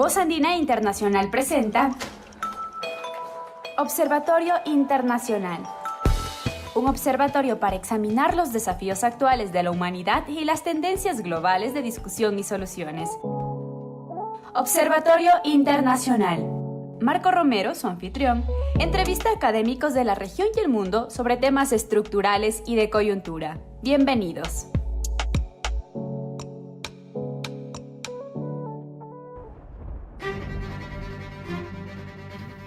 Voz Andina Internacional presenta Observatorio Internacional. Un observatorio para examinar los desafíos actuales de la humanidad y las tendencias globales de discusión y soluciones. Observatorio Internacional. Marco Romero, su anfitrión, entrevista a académicos de la región y el mundo sobre temas estructurales y de coyuntura. Bienvenidos.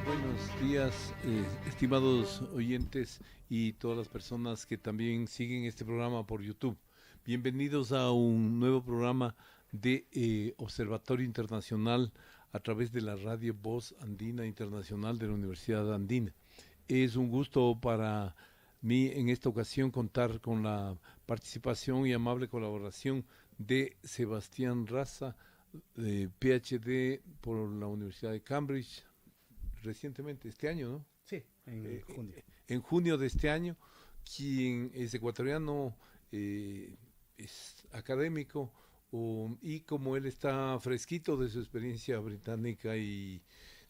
Buenos días, estimados oyentes y todas las personas que también siguen este programa por YouTube. Bienvenidos a un nuevo programa de Observatorio Internacional a través de la radio Voz Andina Internacional de la Universidad Andina. Es un gusto para mí en esta ocasión contar con la participación y amable colaboración de Sebastián Raza, PhD por la Universidad de Cambridge, recientemente, este año, ¿no? Sí, en junio. En junio de este año, quien es ecuatoriano, es académico, y como él está fresquito de su experiencia británica y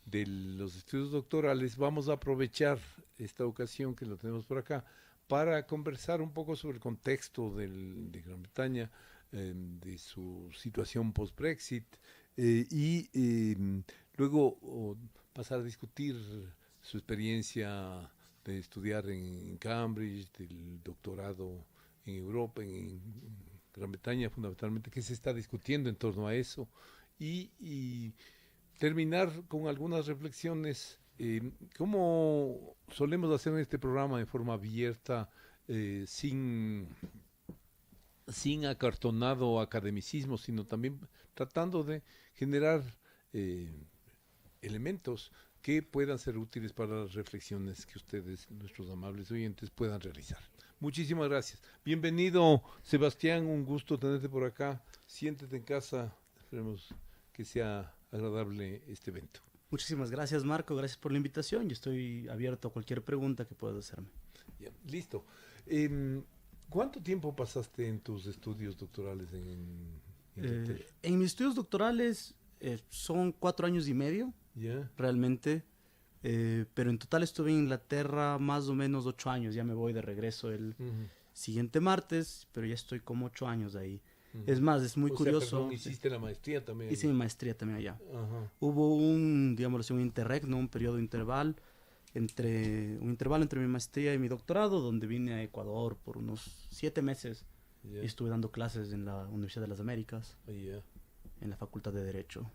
de los estudios doctorales, vamos a aprovechar esta ocasión que lo tenemos por acá para conversar un poco sobre el contexto de Gran Bretaña, de su situación post-Brexit, luego pasar a discutir su experiencia de estudiar en Cambridge, del doctorado en Europa, en Gran Bretaña fundamentalmente, qué se está discutiendo en torno a eso, y terminar con algunas reflexiones, como solemos hacer en este programa de forma abierta, sin acartonado academicismo, sino también tratando de generar elementos que puedan ser útiles para las reflexiones que ustedes, nuestros amables oyentes, puedan realizar. Muchísimas gracias. Bienvenido, Sebastián, un gusto tenerte por acá. Siéntete en casa, esperemos que sea agradable este evento. Muchísimas gracias, Marco, gracias por la invitación. Yo estoy abierto a cualquier pregunta que puedas hacerme. Ya, listo. ¿Cuánto tiempo pasaste en tus estudios doctorales en Inglaterra? En mis estudios doctorales son 4 años y medio, ¿Ya? realmente, pero en total estuve en Inglaterra más o menos 8 años. Ya me voy de regreso el siguiente martes, pero ya estoy como 8 años ahí. Es más, es muy curioso. Perdón, hiciste la maestría también. Hice mi maestría también allá. Ajá. Hubo un interreg, ¿no? Un periodo interval entre mi maestría y mi doctorado, donde vine a Ecuador por unos 7 meses. Yeah. Y estuve dando clases en la Universidad de las Américas, Yeah. en la Facultad de Derecho.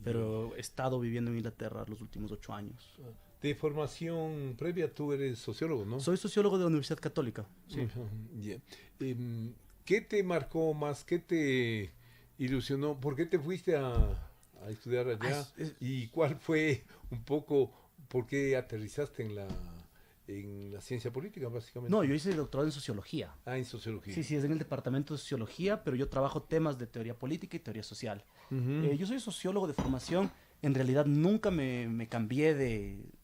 Pero he estado viviendo en Inglaterra los últimos 8 años. De formación previa, tú eres sociólogo, ¿no? Soy sociólogo de la Universidad Católica. Sí. Yeah. ¿Qué te marcó más? ¿Qué te ilusionó? ¿Por qué te fuiste a estudiar allá? ¿Y cuál fue un poco, por qué aterrizaste en la ciencia política, básicamente? No, yo hice el doctorado en sociología. Ah, en sociología. Sí, es en el departamento de sociología, pero yo trabajo temas de teoría política y teoría social. Yo soy sociólogo de formación. En realidad nunca me cambié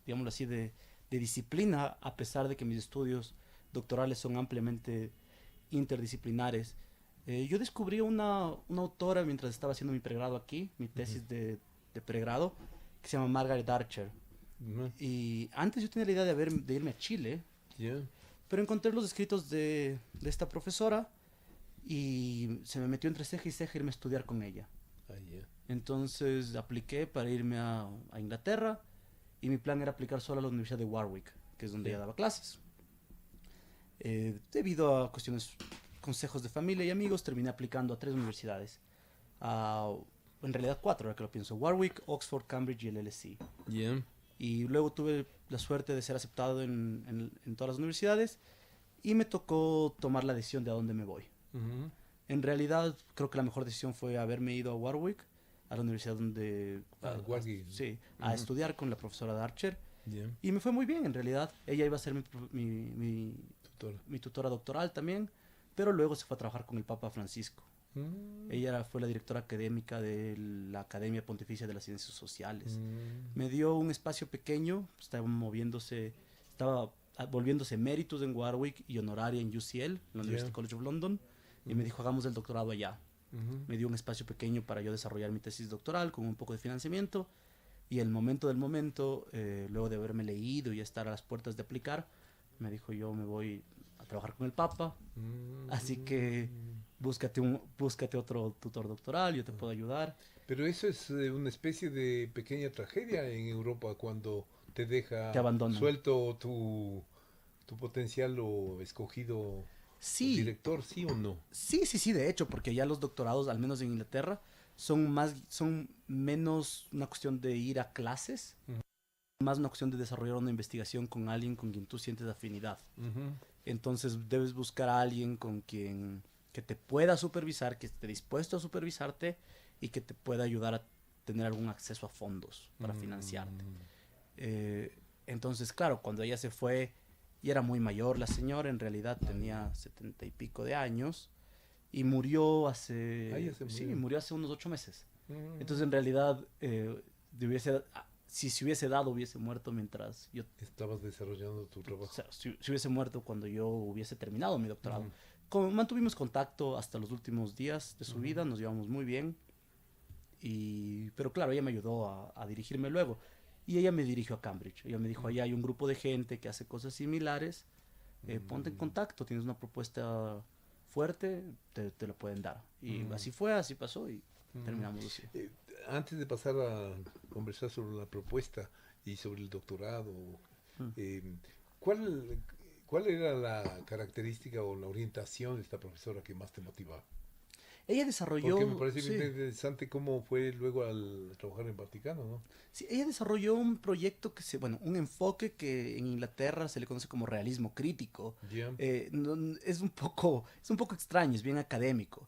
digámoslo así, de disciplina, a pesar de que mis estudios doctorales son ampliamente interdisciplinares. Yo descubrí una autora mientras estaba haciendo mi pregrado aquí, mi tesis de pregrado, que se llama Margaret Archer. Y antes yo tenía la idea de irme a Chile, pero encontré los escritos de esta profesora y se me metió entre ceja y ceja irme a estudiar con ella. Entonces apliqué para irme a Inglaterra, y mi plan era aplicar solo a la Universidad de Warwick, que es donde ella daba clases. Debido a consejos de familia y amigos, terminé aplicando a 3 universidades. En realidad 4, ahora que lo pienso: Warwick, Oxford, Cambridge y el LSE. Y luego tuve la suerte de ser aceptado en todas las universidades, y me tocó tomar la decisión de a dónde me voy. En realidad creo que la mejor decisión fue haberme ido a Warwick, a la universidad donde a estudiar con la profesora Archer. Y me fue muy bien, en realidad. Ella iba a ser mi tutora doctoral también, pero luego se fue a trabajar con el Papa Francisco. Ella fue la directora académica de la Academia Pontificia de las Ciencias Sociales. Me dio un espacio pequeño, estaba volviéndose eméritus en Warwick y honoraria en UCL, la University College of London, y me dijo: hagamos el doctorado allá. Me dio un espacio pequeño para yo desarrollar mi tesis doctoral con un poco de financiamiento. Y el momento del momento, luego de haberme leído y estar a las puertas de aplicar, me dijo: yo me voy a trabajar con el Papa, así que búscate otro tutor doctoral, yo te puedo ayudar. Pero eso es una especie de pequeña tragedia en Europa cuando te deja Te abandonan. suelto tu potencial o escogido Sí, director, ¿sí o no? sí, de hecho, porque ya los doctorados, al menos en Inglaterra, son menos una cuestión de ir a clases, más una cuestión de desarrollar una investigación con alguien con quien tú sientes afinidad. Entonces debes buscar a alguien que te pueda supervisar, que esté dispuesto a supervisarte y que te pueda ayudar a tener algún acceso a fondos para financiarte. Entonces, claro, cuando ella se fue, y era muy mayor la señora, en realidad tenía 70 y pico de años, y murió murió hace unos 8 meses. Entonces, en realidad, si se hubiese dado, hubiese muerto mientras yo... Estabas desarrollando tu trabajo. O sea, si hubiese muerto cuando yo hubiese terminado mi doctorado. Mantuvimos contacto hasta los últimos días de su vida, nos llevamos muy bien. Pero claro, ella me ayudó a dirigirme luego. Y ella me dirigió a Cambridge. Ella me dijo: allá hay un grupo de gente que hace cosas similares, ponte en contacto, tienes una propuesta fuerte, te lo pueden dar. Y así fue, así pasó y terminamos así. Antes de pasar a conversar sobre la propuesta y sobre el doctorado, ¿cuál era la característica o la orientación de esta profesora que más te motivaba? Ella desarrolló... Porque me parece bien interesante cómo fue luego al trabajar en Vaticano, ¿no? Sí, ella desarrolló un proyecto un enfoque que en Inglaterra se le conoce como realismo crítico. Yeah. Es un poco extraño, es bien académico.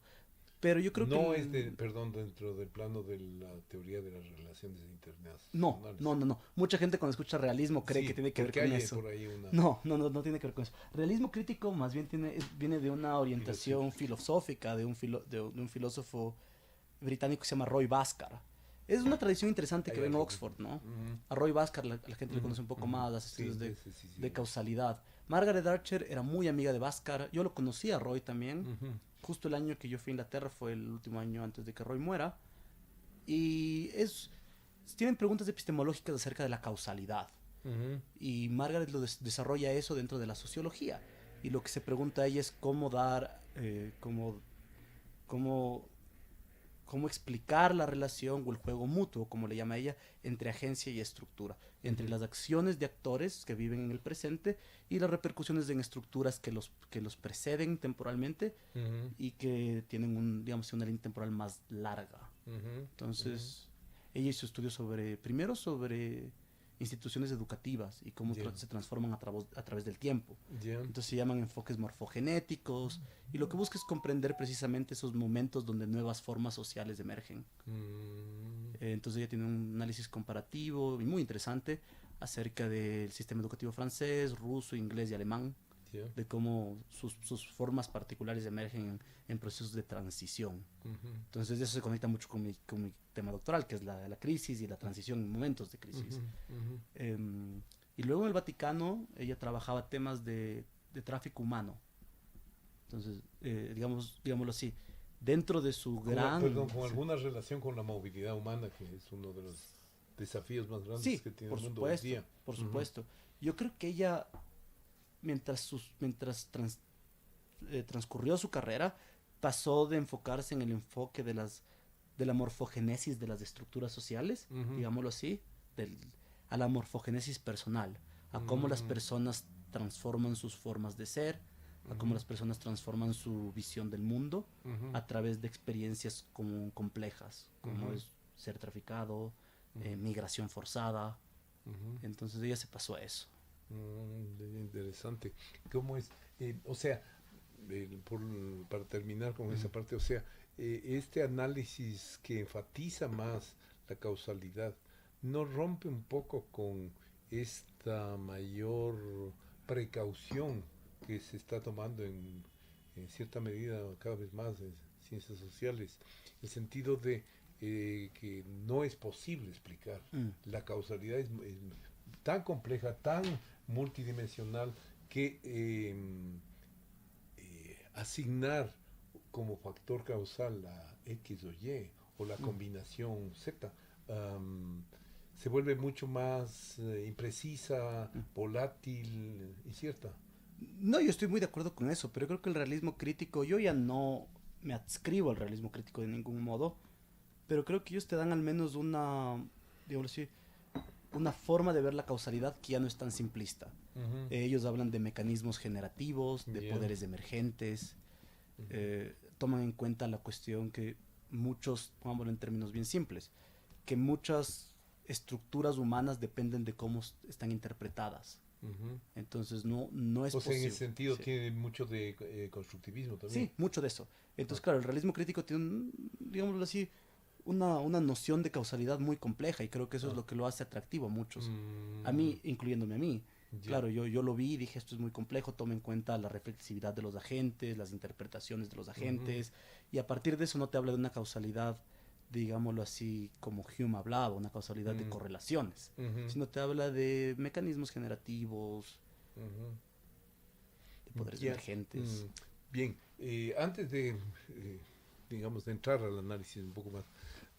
Pero yo creo no que... es dentro del plano de la teoría de las relaciones internacionales. No. Mucha gente cuando escucha realismo cree que tiene que ver con eso. Por ahí una... No tiene que ver con eso. Realismo crítico más bien viene de una orientación filosófica de un filósofo británico que se llama Roy Bhaskar. Es una tradición interesante que ve en Oxford, ¿no? A Roy Bhaskar la gente le conoce un poco más, las estudios de causalidad. Margaret Archer era muy amiga de Bhaskar. Yo lo conocí a Roy también. Justo el año que yo fui a Inglaterra fue el último año antes de que Roy muera. Y tienen preguntas epistemológicas acerca de la causalidad. Y Margaret desarrolla eso dentro de la sociología. Y lo que se pregunta a ella es cómo explicar la relación o el juego mutuo, como le llama ella, entre agencia y estructura, entre las acciones de actores que viven en el presente y las repercusiones en estructuras que los preceden temporalmente y que tienen una línea temporal más larga. Entonces, ella hizo estudios primero sobre instituciones educativas y cómo se transforman a través del tiempo. Entonces se llaman enfoques morfogenéticos y lo que busca es comprender precisamente esos momentos donde nuevas formas sociales emergen. Entonces ella tiene un análisis comparativo y muy interesante acerca del sistema educativo francés, ruso, inglés y alemán, de cómo sus formas particulares emergen en procesos de transición. Entonces eso se conecta mucho con mi tema doctoral, que es la crisis y la transición en momentos de crisis. Y luego en el Vaticano ella trabajaba temas de tráfico humano. Entonces, digámoslo así, dentro de su con alguna relación con la movilidad humana, que es uno de los desafíos más grandes que tiene el mundo hoy día. Por supuesto. Yo creo que ella, mientras transcurrió su carrera, pasó de enfocarse en el enfoque de la morfogénesis de las estructuras sociales, digámoslo así, a la morfogénesis personal, a cómo las personas transforman sus formas de ser, a cómo las personas transforman su visión del mundo a través de experiencias complejas, como es ser traficado, migración forzada. Entonces ella se pasó a eso. Interesante. ¿Cómo es? Para terminar con esa parte, este análisis que enfatiza más la causalidad, ¿no rompe un poco con esta mayor precaución que se está tomando en cierta medida cada vez más en ciencias sociales? El sentido de que no es posible explicar. La causalidad es tan compleja, tan multidimensional, que asignar como factor causal la X o Y o la combinación Z, se vuelve mucho más imprecisa, volátil, incierta. No, yo estoy muy de acuerdo con eso, pero creo que el realismo crítico, yo ya no me adscribo al realismo crítico de ningún modo, pero creo que ellos te dan al menos una, digamos así, una forma de ver la causalidad que ya no es tan simplista. Ellos hablan de mecanismos generativos, de poderes emergentes, toman en cuenta la cuestión que muchos, pongámoslo en términos bien simples, que muchas estructuras humanas dependen de cómo están interpretadas. Entonces no es posible. En ese sentido tiene mucho de constructivismo también. Sí, mucho de eso. Entonces, claro, el realismo crítico tiene, digámoslo así, una noción de causalidad muy compleja y creo que eso es lo que lo hace atractivo a muchos. A mí, incluyéndome a mí. Claro, yo lo vi y dije, esto es muy complejo, toma en cuenta la reflexividad de los agentes, las interpretaciones de los agentes, y a partir de eso no te habla de una causalidad, digámoslo así, como Hume hablaba, una causalidad de correlaciones, sino te habla de mecanismos generativos, de poderes emergentes. Bien, antes de, digamos, de entrar al análisis un poco más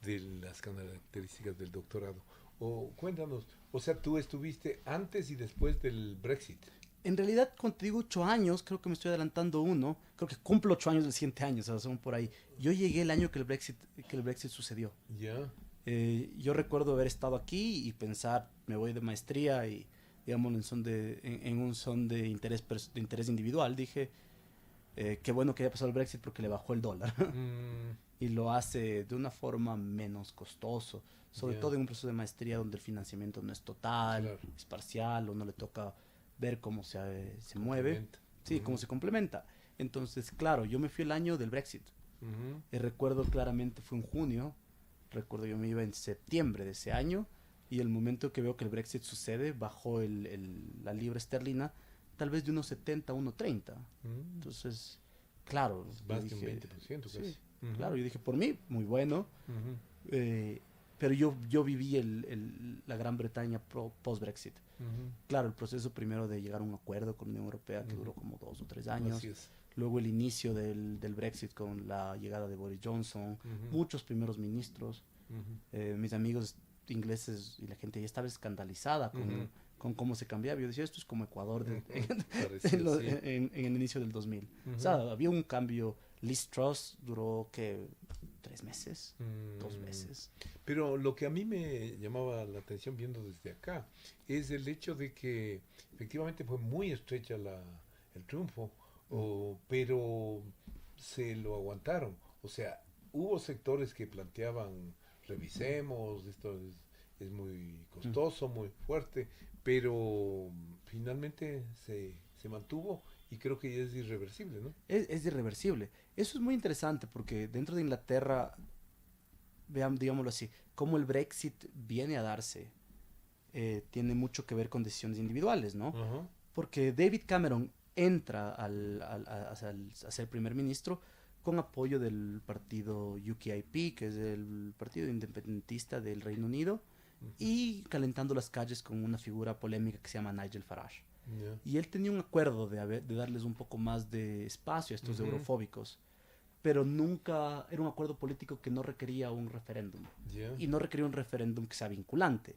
de las características del doctorado, cuéntanos, o sea, tú estuviste antes y después del Brexit. En realidad, cuando te digo 8 años, creo que me estoy adelantando uno. Creo que cumplo 8 años del siguiente año, o sea, son por ahí. Yo llegué el año que el Brexit sucedió. Ya. Yo recuerdo haber estado aquí y pensar, me voy de maestría y, digamos, en un son de interés individual. Dije, qué bueno que haya pasado el Brexit porque le bajó el dólar. Y lo hace de una forma menos costoso. Sobre todo en un proceso de maestría donde el financiamiento no es total, es parcial, o no le toca ver cómo se mueve, cómo se complementa. Entonces, claro, yo me fui el año del Brexit. Recuerdo claramente, fue en junio, recuerdo yo me iba en septiembre de ese año, y el momento que veo que el Brexit sucede, bajó la libra esterlina, tal vez de unos 70 a 1.30. Entonces, claro. Más de un 20% casi. Sí, claro, yo dije, por mí, muy bueno. Pero yo viví la Gran Bretaña post-Brexit. Claro, el proceso primero de llegar a un acuerdo con la Unión Europea que duró como 2 o 3 años. Luego el inicio del Brexit con la llegada de Boris Johnson, muchos primeros ministros. Mis amigos ingleses y la gente ya estaba escandalizada con cómo se cambiaba. Yo decía, esto es como Ecuador en el inicio del 2000. O sea, había un cambio. Liz Truss duró, ¿qué? 3 meses, 2 meses. Pero lo que a mí me llamaba la atención viendo desde acá es el hecho de que efectivamente fue muy estrecha el triunfo, pero se lo aguantaron. O sea, hubo sectores que planteaban, revisemos, esto es muy costoso, muy fuerte, pero finalmente se mantuvo. Y creo que ya es irreversible, ¿no? Es irreversible. Eso es muy interesante porque dentro de Inglaterra, vean, digámoslo así, cómo el Brexit viene a darse, tiene mucho que ver con decisiones individuales, ¿no? Porque David Cameron entra a ser primer ministro con apoyo del partido UKIP, que es el partido independentista del Reino Unido, y calentando las calles con una figura polémica que se llama Nigel Farage. Y él tenía un acuerdo de darles un poco más de espacio a estos eurofóbicos, pero nunca era un acuerdo político que no requería un referéndum. Y no requería un referéndum que sea vinculante.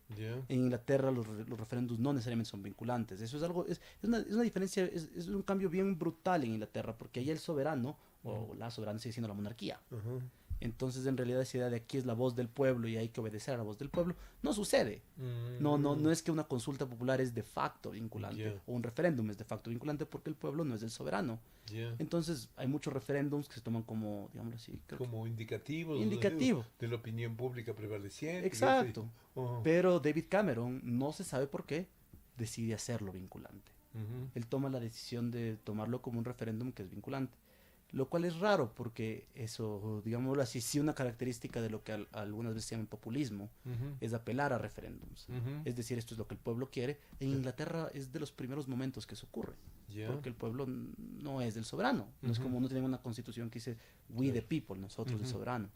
En Inglaterra los referéndums no necesariamente son vinculantes. Eso es algo, es una diferencia, es un cambio bien brutal en Inglaterra, porque ahí el soberano, o la soberana sigue siendo la monarquía. Entonces, en realidad, esa idea de aquí es la voz del pueblo y hay que obedecer a la voz del pueblo, no sucede. No es que una consulta popular es de facto vinculante o un referéndum es de facto vinculante porque el pueblo no es el soberano. Entonces, hay muchos referéndums que se toman como, digámoslo así, como indicativos de la opinión pública prevaleciente. Exacto. Pero David Cameron, no se sabe por qué, decide hacerlo vinculante. Él toma la decisión de tomarlo como un referéndum que es vinculante. Lo cual es raro porque eso, digámoslo así, sí una característica de lo que algunas veces se llama populismo, es apelar a referéndums. Es decir, esto es lo que el pueblo quiere. En Inglaterra es de los primeros momentos que eso ocurre. Porque el pueblo no es del soberano. No es como no tienen una constitución que dice we the people, nosotros el soberano.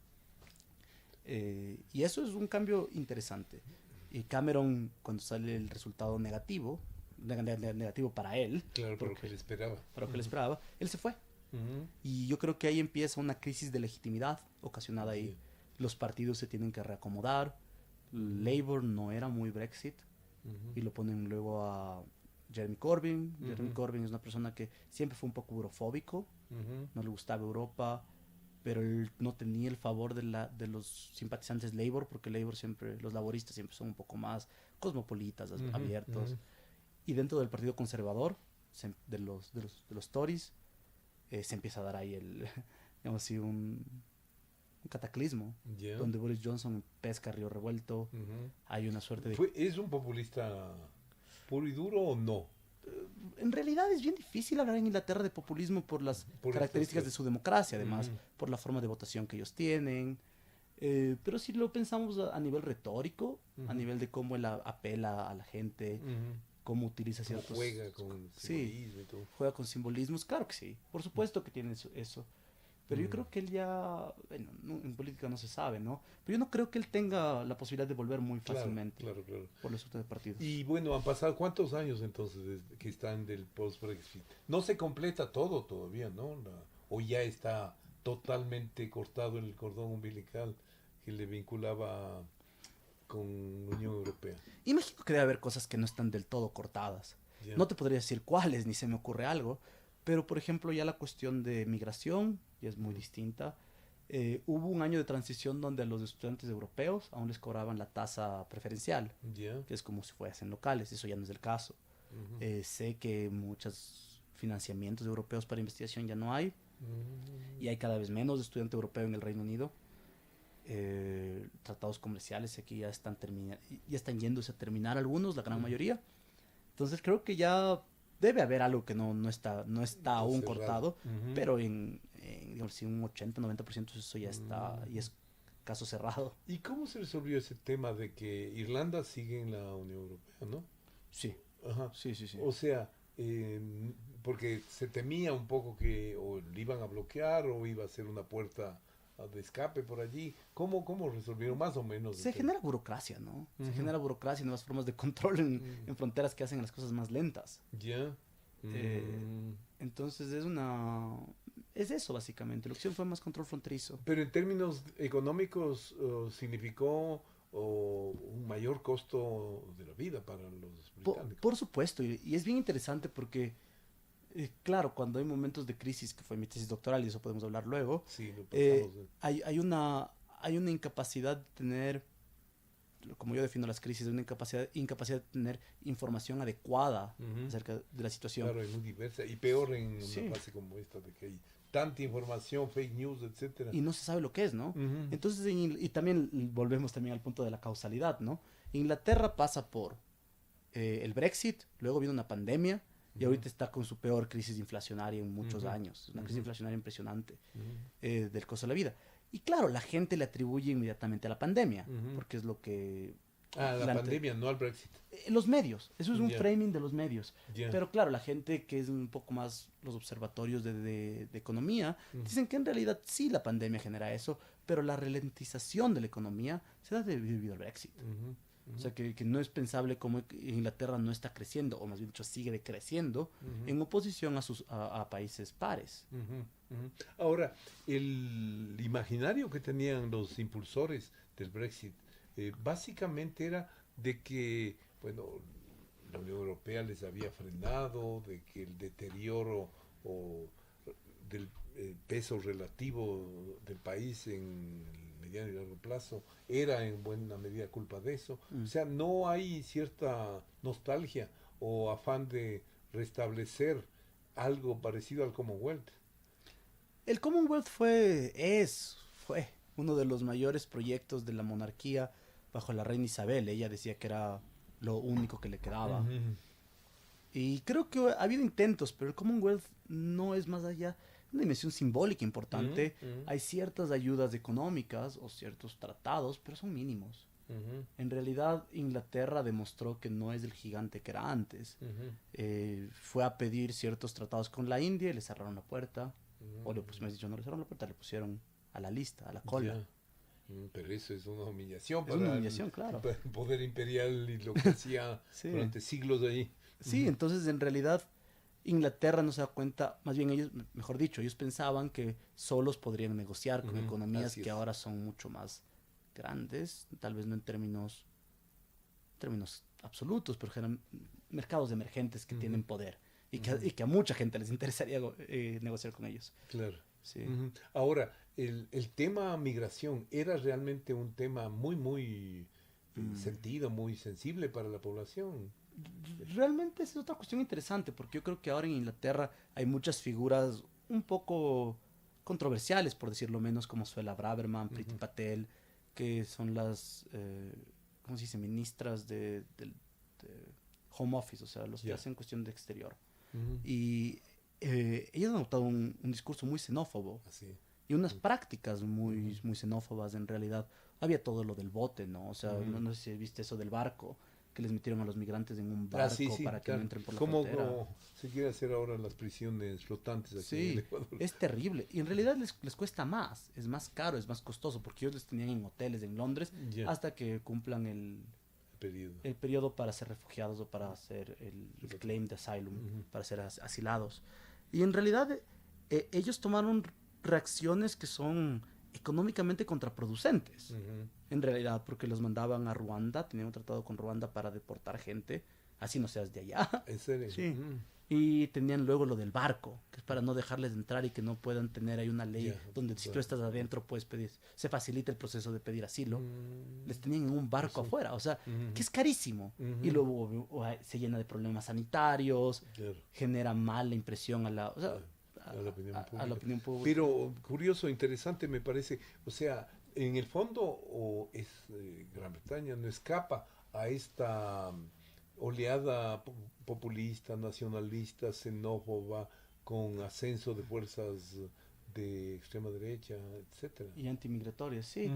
Y eso es un cambio interesante. Y Cameron, cuando sale el resultado negativo para él. Claro, para lo que él esperaba. Para lo que él esperaba, él se fue. Y yo creo que ahí empieza una crisis de legitimidad ocasionada ahí. Sí. Los partidos se tienen que reacomodar. Labour no era muy Brexit y lo ponen luego a Jeremy Corbyn. Jeremy Corbyn es una persona que siempre fue un poco eurofóbico, no le gustaba Europa, pero él no tenía el favor de los simpatizantes Labour, porque Labour siempre, los laboristas siempre son un poco más cosmopolitas, abiertos. Y dentro del Partido Conservador, de los Tories, se empieza a dar ahí digamos así, un cataclismo, donde Boris Johnson pesca río revuelto. Hay una suerte de... ¿Es un populista puro y duro o no? En realidad es bien difícil hablar en Inglaterra de populismo por las características de su democracia, además, por la forma de votación que ellos tienen. Pero si lo pensamos a nivel retórico, a nivel de cómo él apela a la gente, cómo utiliza ciertos... Juega con simbolismo y todo. Juega con simbolismos, claro que sí. Por supuesto que tiene eso. Pero yo creo que él ya, bueno, en política no se sabe, ¿no? Pero yo no creo que él tenga la posibilidad de volver muy fácilmente Claro. por los otros partidos. Y bueno, han pasado ¿cuántos años entonces desde que están del post-Brexit? No se completa todo todavía, ¿no? O ya está totalmente cortado el cordón umbilical que le vinculaba con la Unión Europea. Imagino que debe haber cosas que no están del todo cortadas. Ya. No te podría decir cuáles, ni se me ocurre algo, pero por ejemplo ya la cuestión de migración ya es muy distinta. Hubo un año de transición donde a los estudiantes europeos aún les cobraban la tasa preferencial, Ya. que es como si fuesen locales, eso ya no es el caso. Sé que muchos financiamientos europeos para investigación ya no hay, y hay cada vez menos estudiante europeo en el Reino Unido. Tratados comerciales aquí ya están yéndose a terminar algunos, la gran mayoría. Entonces creo que ya debe haber algo que no está aún cerrado. cortado, pero digamos, si un 80-90% eso ya está, y es caso cerrado. ¿Y cómo se resolvió ese tema de que Irlanda sigue en la Unión Europea, no? Sí, Ajá. sí. O sea, porque se temía un poco que o le iban a bloquear o iba a ser una puerta de escape por allí. ¿Cómo resolvieron más o menos? Se genera burocracia, ¿no? Se genera burocracia y nuevas formas de control en fronteras que hacen las cosas más lentas. Ya. Entonces es eso básicamente. La opción fue más control fronterizo. Pero en términos económicos significó un mayor costo de la vida para los británicos. Por supuesto, y es bien interesante porque, claro, cuando hay momentos de crisis, que fue mi tesis doctoral y eso podemos hablar luego, Sí, lo pasamos. hay una incapacidad de tener, como yo defino las crisis, una incapacidad de tener información adecuada acerca de la situación. Claro, es muy diversa y peor en Sí. una fase como esta de que hay tanta información, fake news, etcétera. Y no se sabe lo que es, ¿no? Entonces, y también volvemos también al punto de la causalidad, ¿no? Inglaterra pasa por el Brexit, luego viene una pandemia y ahorita está con su peor crisis inflacionaria en muchos años. Una crisis inflacionaria impresionante del costo de la vida. Y claro, la gente le atribuye inmediatamente a la pandemia, porque es lo que... La pandemia, no al Brexit. Los medios, eso es un Ya. framing de los medios. Ya. Pero claro, la gente que es un poco más los observatorios de economía, dicen que en realidad sí la pandemia genera eso, pero la ralentización de la economía se da debido al Brexit. O sea, que no es pensable como Inglaterra no está creciendo, o más bien dicho, sigue decreciendo, en oposición a países pares. Ahora, el imaginario que tenían los impulsores del Brexit básicamente era de que, bueno, la Unión Europea les había frenado, de que el deterioro del peso relativo del país en el mediano y largo plazo era en buena medida culpa de eso. O sea, no hay cierta nostalgia o afán de restablecer algo parecido al Commonwealth. El Commonwealth fue uno de los mayores proyectos de la monarquía bajo la reina Isabel. Ella decía que era lo único que le quedaba. Y creo que ha habido intentos, pero el Commonwealth no es más allá de una dimensión simbólica importante. Hay ciertas ayudas económicas o ciertos tratados, pero son mínimos. En realidad, Inglaterra demostró que no es el gigante que era antes. Fue a pedir ciertos tratados con la India y le cerraron la puerta. O pues me has dicho, no le cerraron la puerta, le pusieron a la lista, a la cola. Ya. Pero eso es una humillación Es una humillación, claro. para el poder imperial y lo que hacía Sí. durante siglos ahí. Sí, entonces en realidad Inglaterra no se da cuenta, más bien ellos, mejor dicho, ellos pensaban que solos podrían negociar con economías que ahora son mucho más grandes, tal vez no en términos absolutos, pero eran mercados emergentes que tienen poder y que a mucha gente les interesaría negociar con ellos. Claro. Sí. Ahora, el tema migración era realmente un tema muy sentido, muy sensible para la población. Realmente es otra cuestión interesante, porque yo creo que ahora en Inglaterra hay muchas figuras un poco controversiales, por decirlo menos, como Suella Braverman, Priti Patel, que son las, ¿cómo se dice?, ministras de Home Office, o sea, los que hacen cuestión de exterior. Y ellos han adoptado un discurso muy xenófobo. Así. Y unas prácticas muy xenófobas en realidad. Había todo lo del bote, ¿no? O sea, no sé si viste eso del barco, que les metieron a los migrantes en un barco para que no entren por la frontera. Como se quiere hacer ahora en las prisiones flotantes aquí en Ecuador. Es terrible. Y en realidad les cuesta más. Es más caro, es más costoso, porque ellos les tenían en hoteles en Londres hasta que cumplan el periodo para ser refugiados o para hacer el claim de asylum, para ser asilados. Y en realidad ellos tomaron reacciones que son económicamente contraproducentes, en realidad, porque los mandaban a Ruanda, tenían un tratado con Ruanda para deportar gente, así no seas de allá. ¿En serio? Sí. Y tenían luego lo del barco, que es para no dejarles entrar y que no puedan tener ahí una ley donde si tú estás adentro puedes pedir, se facilita el proceso de pedir asilo. Les tenían en un barco afuera, o sea, que es carísimo. Y luego se llena de problemas sanitarios, genera mala impresión a la... O sea, a la opinión pública. Pero curioso, interesante me parece, o sea, en el fondo Gran Bretaña no escapa a esta oleada populista, nacionalista, xenófoba, con ascenso de fuerzas de extrema derecha, etcétera. Y antimigratorias, sí.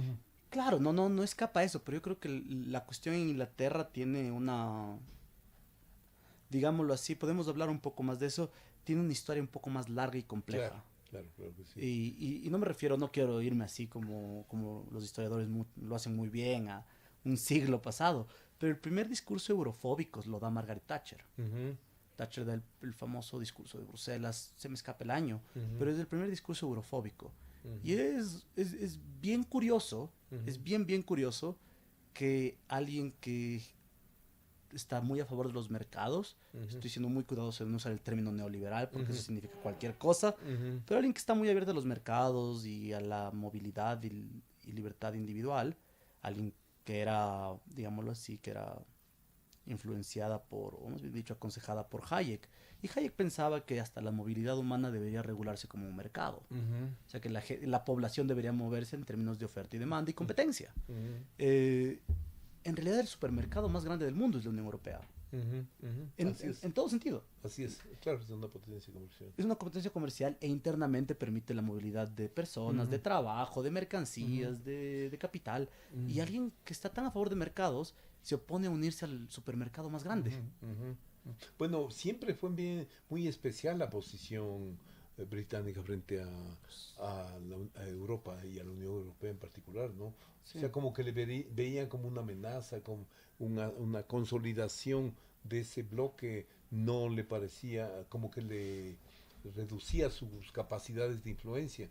Claro, no escapa a eso, pero yo creo que la cuestión en Inglaterra tiene una, digámoslo así, podemos hablar un poco más de eso, tiene una historia un poco más larga y compleja. Claro que sí. Y no me refiero, no quiero irme así como los historiadores lo hacen muy bien a un siglo pasado, pero el primer discurso eurofóbico lo da Margaret Thatcher. Thatcher da el famoso discurso de Bruselas, se me escapa el año, pero es el primer discurso eurofóbico. Y es bien curioso, es bien curioso que alguien que está muy a favor de los mercados, estoy siendo muy cuidadoso de no usar el término neoliberal porque eso significa cualquier cosa, pero alguien que está muy abierto a los mercados y a la movilidad y libertad individual, alguien que era, digámoslo así, que era influenciada por, o más bien dicho, aconsejada por Hayek. Y Hayek pensaba que hasta la movilidad humana debería regularse como un mercado. O sea, que la población debería moverse en términos de oferta y demanda y competencia. En realidad el supermercado más grande del mundo es la Unión Europea. En todo sentido. Así es, claro, es una potencia comercial. Es una potencia comercial e internamente permite la movilidad de personas, de trabajo, de mercancías, de capital. Y alguien que está tan a favor de mercados se opone a unirse al supermercado más grande. Bueno, siempre fue muy especial la posición británica frente a Europa y a la Unión Europea en particular, ¿no? Sí. O sea, como que le veían como una amenaza, como una consolidación de ese bloque, no le parecía, como que le reducía sus capacidades de influencia.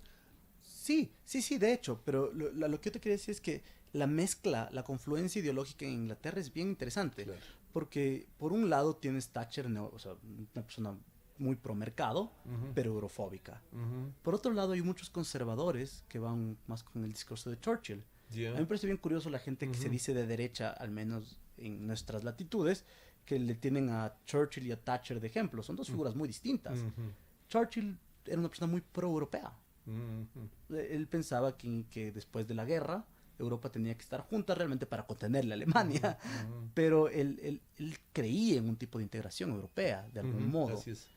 Sí, de hecho, pero lo que yo te quería decir es que la mezcla, la confluencia ideológica en Inglaterra es bien interesante, claro. Porque por un lado tienes Thatcher, o sea, una persona muy pro mercado, pero eurofóbica. Por otro lado hay muchos conservadores que van más con el discurso de Churchill. A mí me parece bien curioso la gente que se dice de derecha, al menos en nuestras latitudes, que le tienen a Churchill y a Thatcher de ejemplo. Son dos figuras muy distintas. Churchill era una persona muy pro-europea. Él pensaba que después de la guerra Europa tenía que estar junta realmente para contenerle a Alemania, pero él creía en un tipo de integración europea, de algún modo. Así es.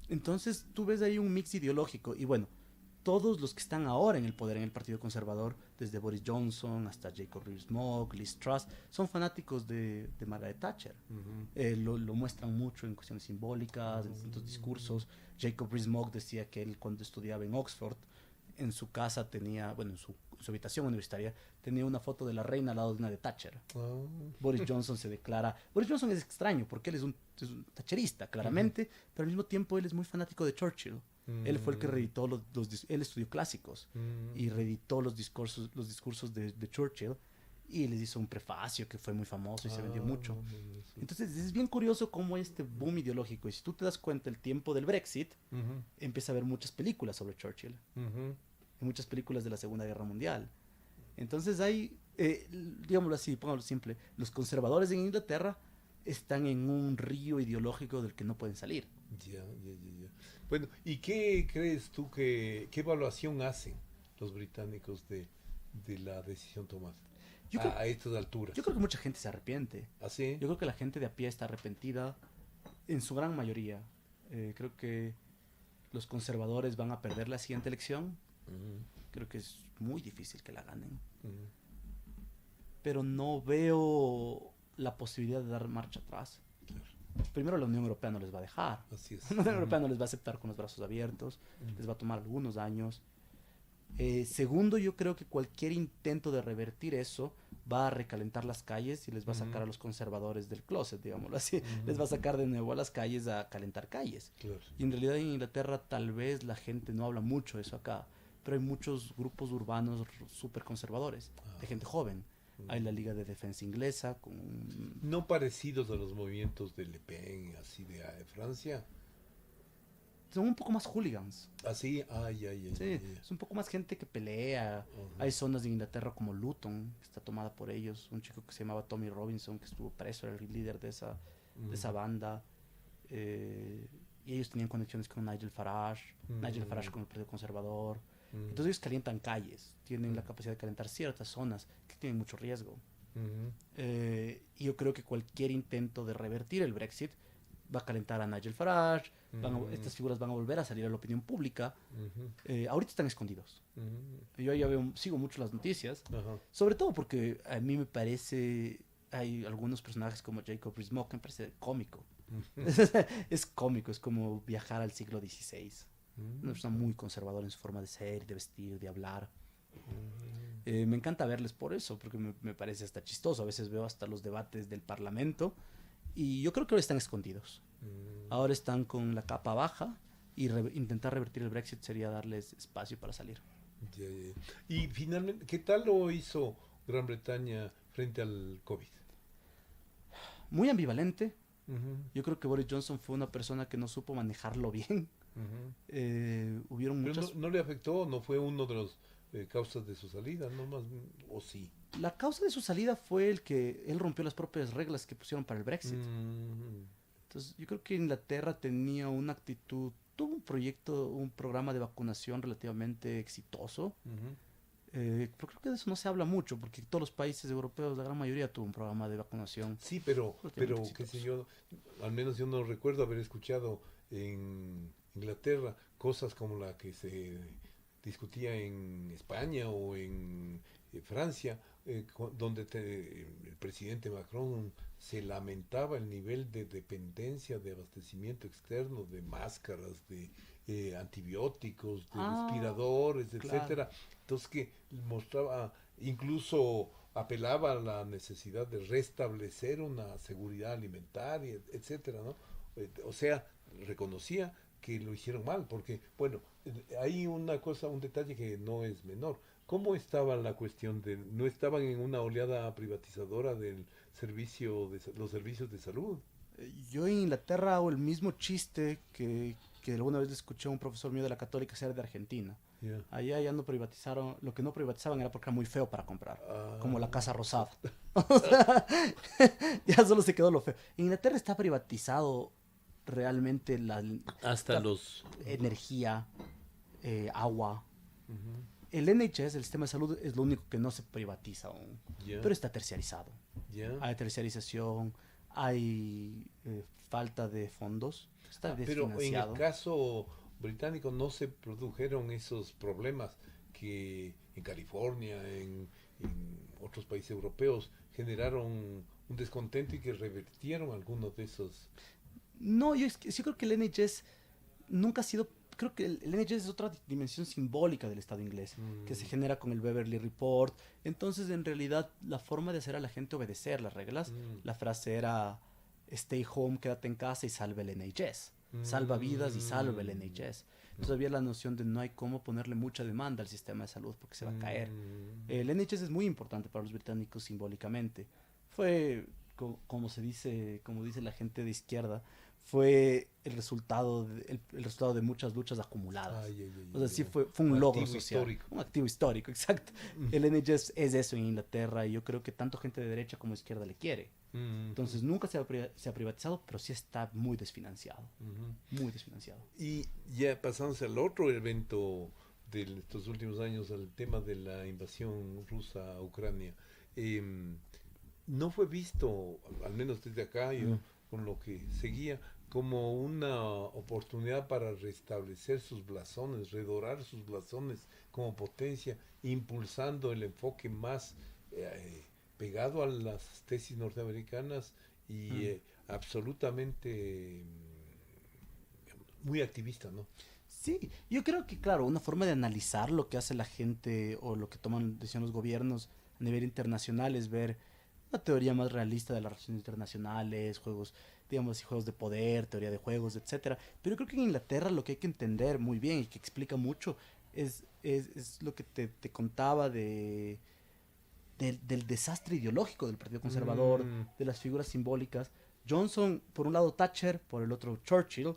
Entonces tú ves ahí un mix ideológico, y bueno, todos los que están ahora en el poder en el Partido Conservador, desde Boris Johnson hasta Jacob Rees-Mogg, Liz Truss, son fanáticos de Margaret Thatcher. Lo muestran mucho en cuestiones simbólicas, en distintos discursos. Jacob Rees-Mogg decía que él, cuando estudiaba en Oxford, en su casa tenía, bueno, su habitación universitaria, tenía una foto de la reina al lado de una de Thatcher. Boris Johnson se declara... Boris Johnson es extraño porque él es un thatcherista, claramente, pero al mismo tiempo él es muy fanático de Churchill. Él fue el que reeditó él estudió clásicos y reeditó los discursos de Churchill y les hizo un prefacio que fue muy famoso y se vendió mucho. Entonces es bien curioso cómo hay este boom ideológico. Y si tú te das cuenta, el tiempo del Brexit, empieza a haber muchas películas sobre Churchill. Y muchas películas de la Segunda Guerra Mundial. Entonces hay, digámoslo así, póngalo simple, los conservadores en Inglaterra están en un río ideológico del que no pueden salir. Ya. Bueno, ¿y qué crees tú qué evaluación hacen los británicos de la decisión tomada a estas alturas? Yo creo que mucha gente se arrepiente. ¿Ah, sí? Yo creo que la gente de a pie está arrepentida en su gran mayoría. Creo que los conservadores van a perder la siguiente elección. Creo que es muy difícil que la ganen. Pero no veo la posibilidad de dar marcha atrás. Claro. Primero, la Unión Europea no les va a dejar. Así es. La Unión Europea no les va a aceptar con los brazos abiertos. Les va a tomar algunos años. Segundo, yo creo que cualquier intento de revertir eso va a recalentar las calles y les va a sacar a los conservadores del closet, digámoslo así. Les va a sacar de nuevo a las calles a calentar calles. Claro. Y en realidad en Inglaterra tal vez la gente no habla mucho de eso acá, pero hay muchos grupos urbanos súper conservadores, de gente joven. Hay la Liga de Defensa Inglesa con... No parecidos a los movimientos de Le Pen, así de Francia. Son un poco más hooligans. Así, Sí, es un poco más gente que pelea. Hay zonas de Inglaterra como Luton, que está tomada por ellos. Un chico que se llamaba Tommy Robinson, que estuvo preso, era el líder de esa banda. Y ellos tenían conexiones con Nigel Farage, Nigel Farage con el Partido Conservador. Entonces ellos calientan calles, tienen la capacidad de calentar ciertas zonas que tienen mucho riesgo. Y yo creo que cualquier intento de revertir el Brexit va a calentar a Nigel Farage, estas figuras van a volver a salir a la opinión pública. Ahorita están escondidos. Yo ya sigo mucho las noticias, sobre todo porque a mí me parece, hay algunos personajes como Jacob Rees-Mogg que me parece cómico. Es cómico, es como viajar al siglo XVI. Una persona muy conservadora en su forma de ser, de vestir, de hablar. Me encanta verles por eso, porque me parece hasta chistoso. A veces veo hasta los debates del Parlamento y yo creo que ahora están escondidos. Ahora están con la capa baja y intentar revertir el Brexit sería darles espacio para salir. Y finalmente, ¿qué tal lo hizo Gran Bretaña frente al COVID? Muy ambivalente. Yo creo que Boris Johnson fue una persona que no supo manejarlo bien. Hubieron muchas... ¿No le afectó? ¿No fue uno de los causas de su salida? ¿No más, o sí? La causa de su salida fue el que él rompió las propias reglas que pusieron para el Brexit. Entonces, yo creo que Inglaterra tenía una actitud, tuvo un programa de vacunación relativamente exitoso. Pero creo que de eso no se habla mucho, porque todos los países europeos, la gran mayoría tuvo un programa de vacunación. Sí, pero qué sé yo, al menos yo no recuerdo haber escuchado en Inglaterra cosas como la que se discutía en España o en Francia, donde el presidente Macron se lamentaba el nivel de dependencia de abastecimiento externo, de máscaras, de antibióticos, de respiradores, etcétera. Entonces que mostraba, incluso apelaba a la necesidad de restablecer una seguridad alimentaria, etcétera, ¿no? O sea, reconocía que lo hicieron mal, porque, bueno, hay una cosa, un detalle que no es menor. ¿Cómo estaba la cuestión de, no estaban en una oleada privatizadora del los servicios de salud? Yo en Inglaterra hago el mismo chiste que alguna vez le escuché a un profesor mío de la Católica ser de Argentina. Allá ya no privatizaron, lo que no privatizaban era porque era muy feo para comprar, como la Casa Rosada. O sea, ya solo se quedó lo feo. En Inglaterra está privatizado realmente hasta los energía, agua. El NHS, el sistema de salud, es lo único que no se privatiza aún, pero está terciarizado. Hay terciarización, hay falta de fondos, está desfinanciado. Pero en el caso británico no se produjeron esos problemas que en California, en otros países europeos generaron un descontento y que revertieron algunos de esos. No, yo creo que el NHS nunca ha sido creo que el NHS es otra dimensión simbólica del Estado inglés, que se genera con el Beverly Report. Entonces, en realidad, la forma de hacer a la gente obedecer las reglas, la frase era, stay home, quédate en casa y salve el NHS. Salva vidas y salve el NHS. Entonces había la noción de no hay cómo ponerle mucha demanda al sistema de salud porque se va a caer. El NHS es muy importante para los británicos simbólicamente. Fue, como dice la gente de izquierda, fue el resultado de muchas luchas acumuladas. O sea, sí fue un logro social. Histórico. Un activo histórico, exacto. El NHS es eso en Inglaterra y yo creo que tanto gente de derecha como de izquierda le quiere. Entonces nunca se ha privatizado, pero sí está muy desfinanciado. Muy desfinanciado. Y ya pasándose al otro evento de estos últimos años, al tema de la invasión rusa a Ucrania, no fue visto, al menos desde acá, yo con lo que seguía, como una oportunidad para restablecer sus blasones, redorar sus blasones como potencia, impulsando el enfoque más pegado a las tesis norteamericanas y absolutamente muy activista, ¿no? Sí, yo creo que, claro, una forma de analizar lo que hace la gente o lo que toman decisiones los gobiernos a nivel internacional es ver una teoría más realista de las relaciones internacionales, juegos, digamos, juegos de poder, teoría de juegos, etcétera. Pero yo creo que en Inglaterra lo que hay que entender muy bien y que explica mucho es lo que te contaba del desastre ideológico del Partido Conservador, de las figuras simbólicas. Johnson, por un lado Thatcher, por el otro Churchill,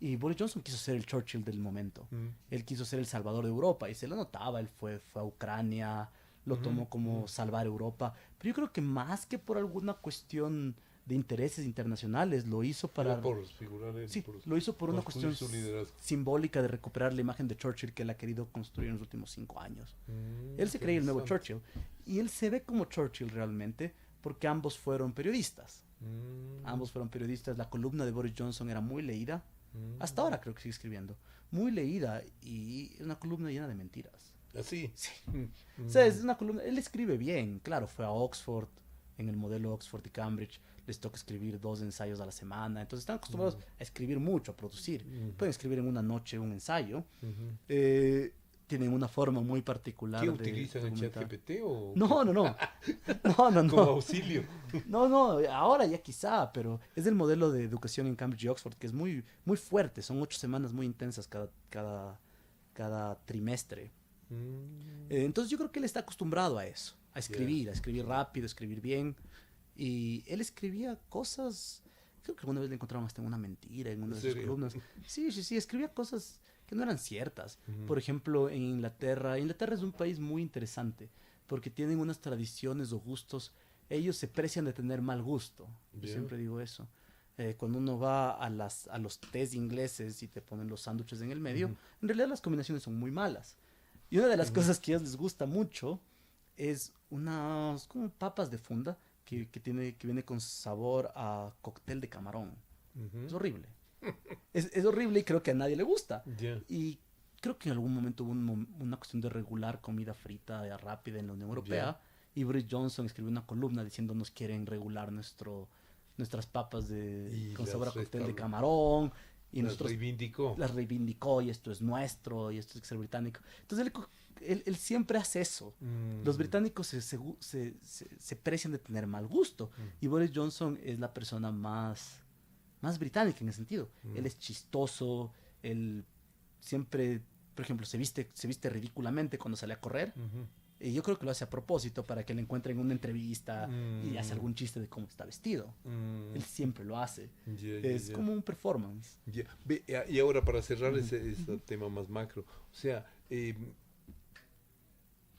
y Boris Johnson quiso ser el Churchill del momento. Él quiso ser el salvador de Europa y se lo notaba, él fue a Ucrania, lo tomó como salvar Europa, pero yo creo que más que por alguna cuestión de intereses internacionales, lo hizo para... lo hizo por una cuestión simbólica de recuperar la imagen de Churchill que él ha querido construir en los últimos 5 años. Él se creía el nuevo Churchill y él se ve como Churchill realmente porque ambos fueron periodistas. Ambos fueron periodistas. La columna de Boris Johnson era muy leída. Hasta ahora creo que sigue escribiendo. Muy leída y es una columna llena de mentiras. ¿Así? Sí. O sea, es una columna... Él escribe bien. Claro, fue a Oxford, en el modelo Oxford y Cambridge. Les toca escribir 2 ensayos a la semana. Entonces están acostumbrados a escribir mucho, a producir. Pueden escribir en una noche un ensayo. Tienen una forma muy particular. ¿Qué utilizan el ChatGPT o...? No. No. Como auxilio. No, ahora ya quizá, pero es el modelo de educación en Cambridge y Oxford que es muy, muy fuerte. Son 8 semanas muy intensas cada trimestre. Entonces yo creo que él está acostumbrado a eso, a escribir rápido, a escribir bien. Y él escribía cosas, creo que alguna vez le encontraron hasta una mentira en una de sus columnas. Sí, escribía cosas que no eran ciertas. Por ejemplo, en Inglaterra es un país muy interesante porque tienen unas tradiciones o gustos. Ellos se precian de tener mal gusto. Yo siempre digo eso. Cuando uno va a los tés ingleses y te ponen los sándwiches en el medio, en realidad las combinaciones son muy malas. Y una de las cosas que a ellos les gusta mucho es unas como papas de funda que viene con sabor a cóctel de camarón. Es horrible. Es horrible y creo que a nadie le gusta. Y creo que en algún momento hubo una cuestión de regular comida frita rápida en la Unión Europea. Y Boris Johnson escribió una columna diciendo nos quieren regular nuestras papas con sabor a cóctel de camarón. Y las reivindicó y esto es nuestro y esto tiene que ser británico. Entonces él siempre hace eso. Los británicos se precian de tener mal gusto y Boris Johnson es la persona más británica en ese sentido. Él es chistoso, él siempre, por ejemplo, se viste ridículamente cuando sale a correr. Y yo creo que lo hace a propósito para que le encuentren una entrevista y hace algún chiste de cómo está vestido. Él siempre lo hace. Es como un performance. Y ahora para cerrar ese tema más macro, o sea,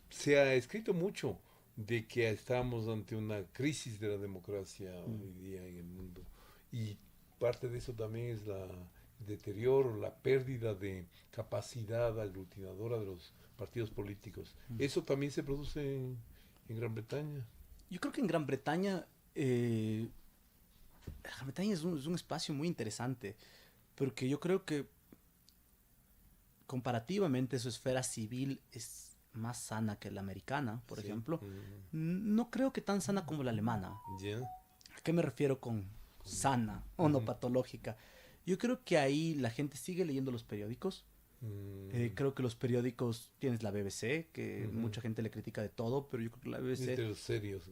se ha escrito mucho de que estamos ante una crisis de la democracia hoy día en el mundo. Y parte de eso también es el deterioro, la pérdida de capacidad aglutinadora de los partidos políticos. ¿Eso también se produce en Gran Bretaña? Yo creo que en Gran Bretaña es un espacio muy interesante, porque yo creo que comparativamente su esfera civil es más sana que la americana, por ejemplo. No creo que tan sana como la alemana. ¿A qué me refiero con sana o no patológica? Yo creo que ahí la gente sigue leyendo los periódicos, Creo que los periódicos, tienes la BBC, que mucha gente le critica de todo, pero yo creo que la BBC Es de los serios,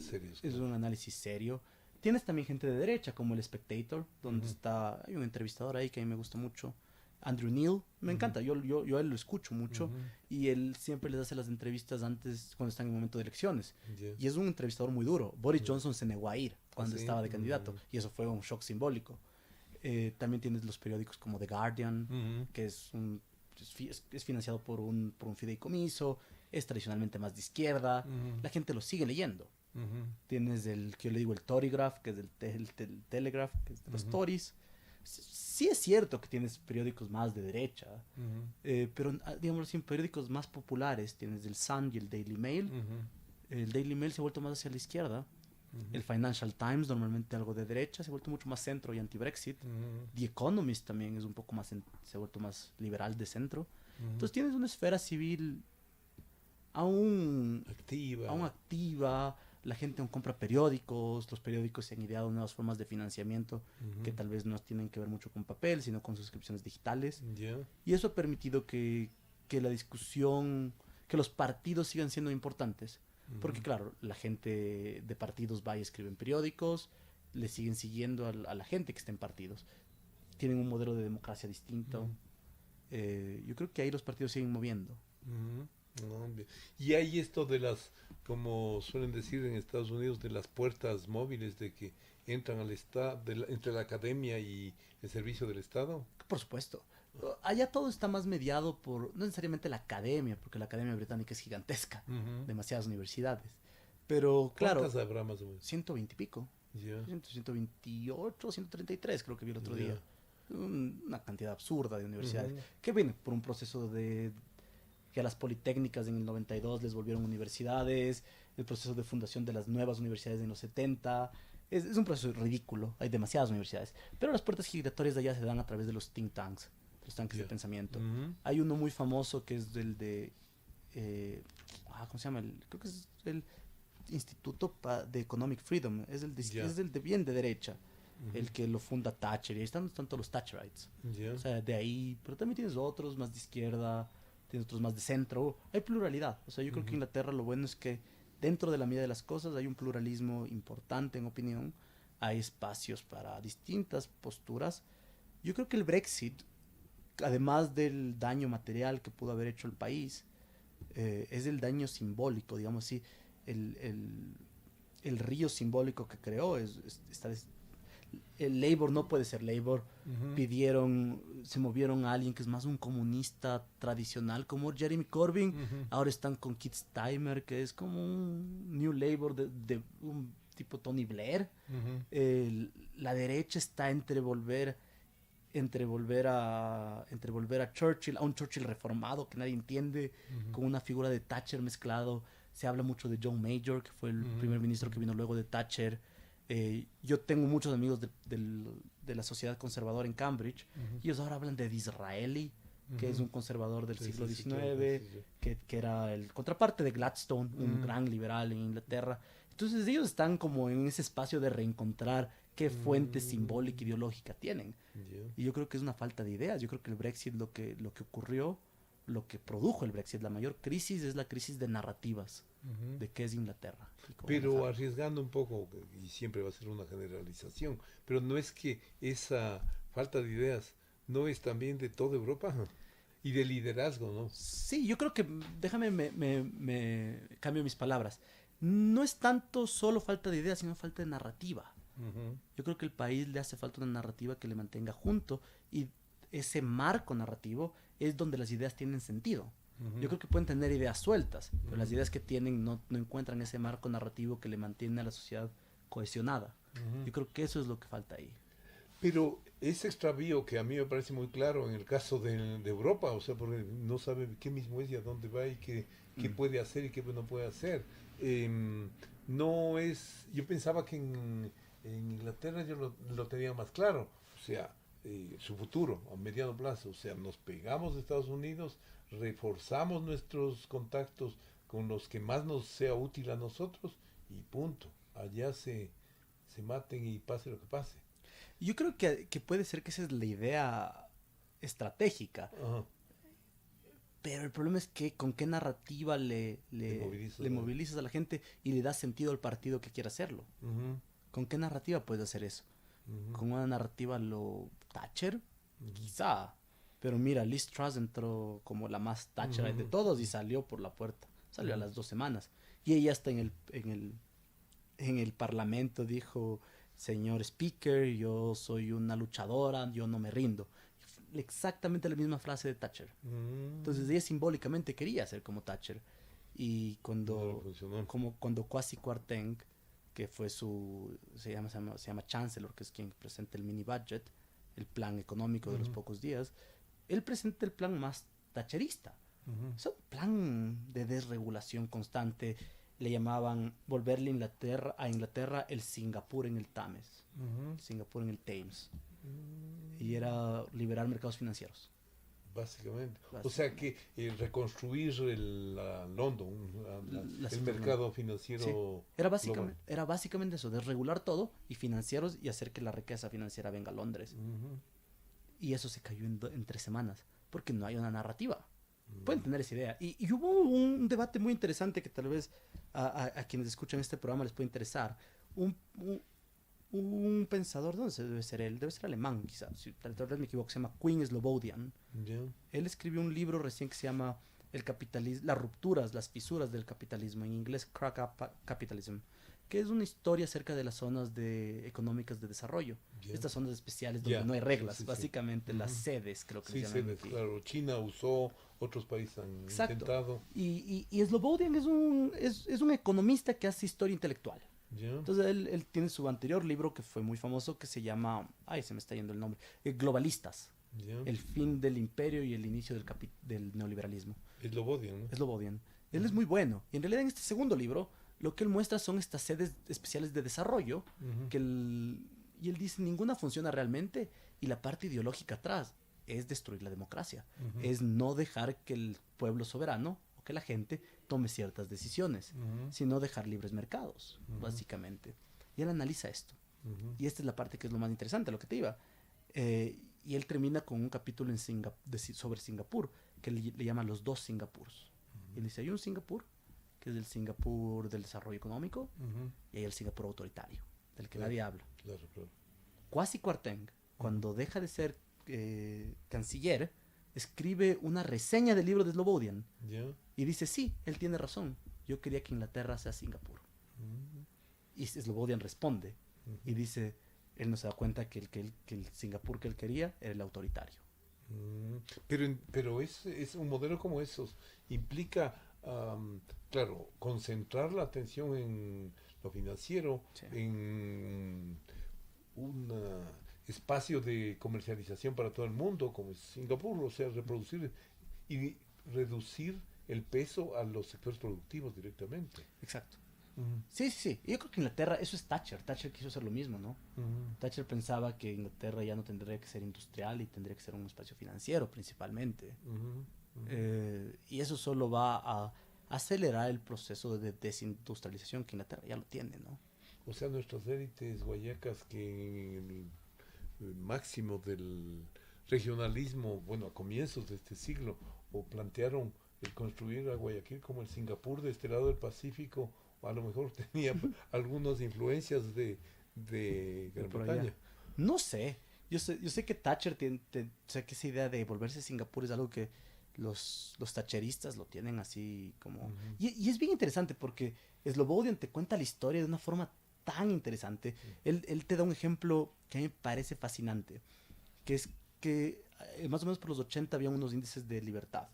serios. es un análisis serio. Tienes también gente de derecha, como el Spectator, donde hay un entrevistador ahí que a mí me gusta mucho, Andrew Neil, me encanta, yo a él lo escucho mucho, y él siempre les hace las entrevistas antes, cuando están en momento de elecciones, y es un entrevistador muy duro. Boris Johnson se negó a ir cuando estaba de candidato, y eso fue un shock simbólico. También tienes los periódicos como The Guardian, que es financiado por un fideicomiso, es tradicionalmente más de izquierda, la gente lo sigue leyendo. Tienes el que yo le digo el Torygraph, que es el Telegraph, que es de los Tories. Sí es cierto que tienes periódicos más de derecha, pero digamos así, en periódicos más populares tienes el Sun y el Daily Mail. El Daily Mail se ha vuelto más hacia la izquierda. El Financial Times, normalmente algo de derecha, se ha vuelto mucho más centro y anti-Brexit. The Economist también es un poco más, se ha vuelto más liberal de centro. Entonces tienes una esfera civil aún activa. La gente aún compra periódicos, los periódicos se han ideado nuevas formas de financiamiento que tal vez no tienen que ver mucho con papel, sino con suscripciones digitales. Y eso ha permitido que la discusión, que los partidos sigan siendo importantes. Porque claro, la gente de partidos va y escribe en periódicos, le siguen siguiendo a la gente que está en partidos. Tienen un modelo de democracia distinto. Yo creo que ahí los partidos siguen moviendo. Y hay esto de las, como suelen decir en Estados Unidos, de las puertas móviles, de que entran al Estado, entre la academia y el servicio del Estado. Por supuesto. Allá todo está más mediado por, no necesariamente la academia, porque la academia británica es gigantesca, demasiadas universidades. Pero claro, ¿cuántas habrá más o menos? 120 y pico. 128, 133 creo que vi el otro día. Una cantidad absurda de universidades. Que viene por un proceso de que a las politécnicas en el 92 les volvieron universidades, el proceso de fundación de las nuevas universidades en los 70. Es un proceso ridículo, hay demasiadas universidades. Pero las puertas giratorias de allá se dan a través de los think tanks, los tanques de pensamiento. Hay uno muy famoso que es del de... ¿cómo se llama? Creo que es el Instituto de Economic Freedom. Es el de bien de derecha. El que lo funda Thatcher. Y ahí están todos los Thatcherites. O sea, de ahí... Pero también tienes otros más de izquierda, tienes otros más de centro. Hay pluralidad. O sea, yo creo que en Inglaterra lo bueno es que dentro de la medida de las cosas hay un pluralismo importante en opinión. Hay espacios para distintas posturas. Yo creo que el Brexit, además del daño material que pudo haber hecho el país, es el daño simbólico, digamos así. El río simbólico que creó el Labour no puede ser Labour. Se movieron a alguien que es más un comunista tradicional como Jeremy Corbyn. Ahora están con Keir Starmer, que es como un New Labour de un tipo Tony Blair. La derecha está entre volver a Churchill, a un Churchill reformado que nadie entiende, con una figura de Thatcher mezclado. Se habla mucho de John Major, que fue el primer ministro que vino luego de Thatcher. Yo tengo muchos amigos de la sociedad conservadora en Cambridge, y ellos ahora hablan de Disraeli, que es un conservador del siglo XIX, que era el contraparte de Gladstone, un gran liberal en Inglaterra. Entonces ellos están como en ese espacio de reencontrar qué fuente simbólica ideológica tienen. Y yo creo que es una falta de ideas. Yo creo que el Brexit, lo que ocurrió, lo que produjo el Brexit, la mayor crisis es la crisis de narrativas de qué es Inglaterra. Pero arriesgando un poco, y siempre va a ser una generalización, pero no es que esa falta de ideas no es también de toda Europa y de liderazgo, ¿no? Sí, yo creo que, déjame, me cambio mis palabras. No es tanto solo falta de ideas, sino falta de narrativa. Yo creo que al país le hace falta una narrativa que le mantenga junto, y ese marco narrativo es donde las ideas tienen sentido. Yo creo que pueden tener ideas sueltas, pero las ideas que tienen no encuentran ese marco narrativo que le mantiene a la sociedad cohesionada. Yo creo que eso es lo que falta ahí. Pero ese extravío que a mí me parece muy claro en el caso de Europa, o sea, porque no sabe qué mismo es y a dónde va y qué puede hacer y qué no puede hacer. No es... Yo pensaba que en Inglaterra yo lo tenía más claro, o sea, su futuro a mediano plazo, o sea, nos pegamos de Estados Unidos, reforzamos nuestros contactos con los que más nos sea útil a nosotros y punto, allá se maten y pase lo que pase. Yo creo que puede ser que esa es la idea estratégica. Pero el problema es que con qué narrativa le movilizas a la gente y le das sentido al partido que quiera hacerlo. ¿Con qué narrativa puedes hacer eso? Con una narrativa lo Thatcher, quizá. Pero mira, Liz Truss entró como la más Thatcher de todos y salió por la puerta. Salió a las 2 semanas. Y ella está en el parlamento, dijo, señor Speaker, yo soy una luchadora, yo no me rindo. Exactamente la misma frase de Thatcher. Entonces ella simbólicamente quería ser como Thatcher. Y cuando Kwasi Kwarteng, que fue se llama Chancellor, que es quien presenta el mini budget, el plan económico de los pocos días, él presenta el plan más thatcherista. Es un plan de desregulación constante. Le llamaban volverle a Inglaterra el Singapur en el Thames, Singapur en el Thames. Y era liberar mercados financieros. Básicamente. O sea que reconstruir London, el mercado financiero. Sí. Era básicamente eso, desregular todo y financieros y hacer que la riqueza financiera venga a Londres. Y eso se cayó en 3 semanas, porque no hay una narrativa. Pueden tener esa idea. Y hubo un debate muy interesante que tal vez a quienes escuchan este programa les puede interesar. Un pensador, ¿dónde debe ser él? Debe ser alemán, quizás. Si tal vez me equivoco, se llama Queen Slobodian. Él escribió un libro recién que se llama El capitalismo, las rupturas, las fisuras del capitalismo, en inglés Crack Up Capitalism, que es una historia acerca de las zonas económicas de desarrollo. Estas zonas especiales donde no hay reglas, básicamente las sedes, creo que se llaman. Sedes, claro. China usó, otros países han intentado. Y Slobodian es un economista que hace historia intelectual. Entonces él tiene su anterior libro que fue muy famoso, que se llama, se me está yendo el nombre, Globalistas, el fin del imperio y el inicio del neoliberalismo. Slobodian. Él es muy bueno. Y en realidad en este segundo libro lo que él muestra son estas sedes especiales de desarrollo y él dice ninguna funciona realmente, y la parte ideológica atrás es destruir la democracia, es no dejar que el pueblo soberano o que la gente tome ciertas decisiones, sino dejar libres mercados, básicamente. Y él analiza esto. Y esta es la parte que es lo más interesante, lo que te iba. Y él termina con un capítulo sobre Singapur, que le llama los 2 Singapurs. Y él dice, hay un Singapur, que es el Singapur del desarrollo económico, y hay el Singapur autoritario, del que nadie habla. Claro. Kwasi Kwarteng, cuando deja de ser canciller, escribe una reseña del libro de Slobodian y dice, sí, él tiene razón, yo quería que Inglaterra sea Singapur. Y Slobodian responde y dice, él no se da cuenta que el Singapur que él quería era el autoritario. Pero es un modelo como esos implica, claro, concentrar la atención en lo financiero, en un espacio de comercialización para todo el mundo, como es Singapur, o sea, reproducir y reducir el peso a los sectores productivos directamente. Exacto. Sí. Yo creo que Inglaterra, eso es Thatcher. Thatcher quiso hacer lo mismo, ¿no? Thatcher pensaba que Inglaterra ya no tendría que ser industrial y tendría que ser un espacio financiero principalmente. Y eso solo va a acelerar el proceso de desindustrialización que Inglaterra ya lo tiene, ¿no? O sea, nuestras élites guayacas que en el máximo del regionalismo, bueno, a comienzos de este siglo, o plantearon el construir a Guayaquil como el Singapur de este lado del Pacífico, o a lo mejor tenía algunas influencias de Gran Bretaña. No sé. Yo sé que Thatcher sé que esa idea de volverse Singapur es algo que los thatcheristas lo tienen así como... Y es bien interesante porque Slobodian te cuenta la historia de una forma tan interesante. Él te da un ejemplo que a mí me parece fascinante, que es que más o menos por los 80 había unos índices de libertad.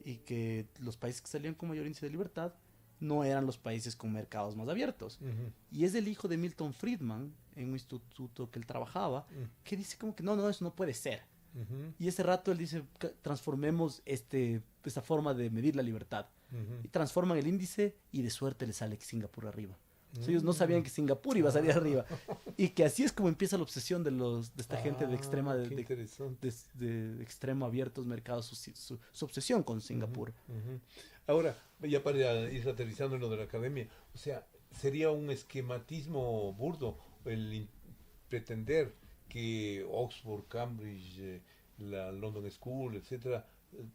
Y que los países que salían con mayor índice de libertad no eran los países con mercados más abiertos. Y es el hijo de Milton Friedman, en un instituto que él trabajaba, que dice como que no, eso no puede ser. Y ese rato él dice, transformemos esta forma de medir la libertad. Y transforman el índice y de suerte le sale Singapur arriba. Ellos no sabían que Singapur iba a salir arriba. Y que así es como empieza la obsesión de esta gente de extremo abiertos mercados, su obsesión con Singapur. Ahora, ya para ir aterrizando en lo de la academia, o sea, sería un esquematismo burdo el pretender que Oxford, Cambridge la London School, etcétera,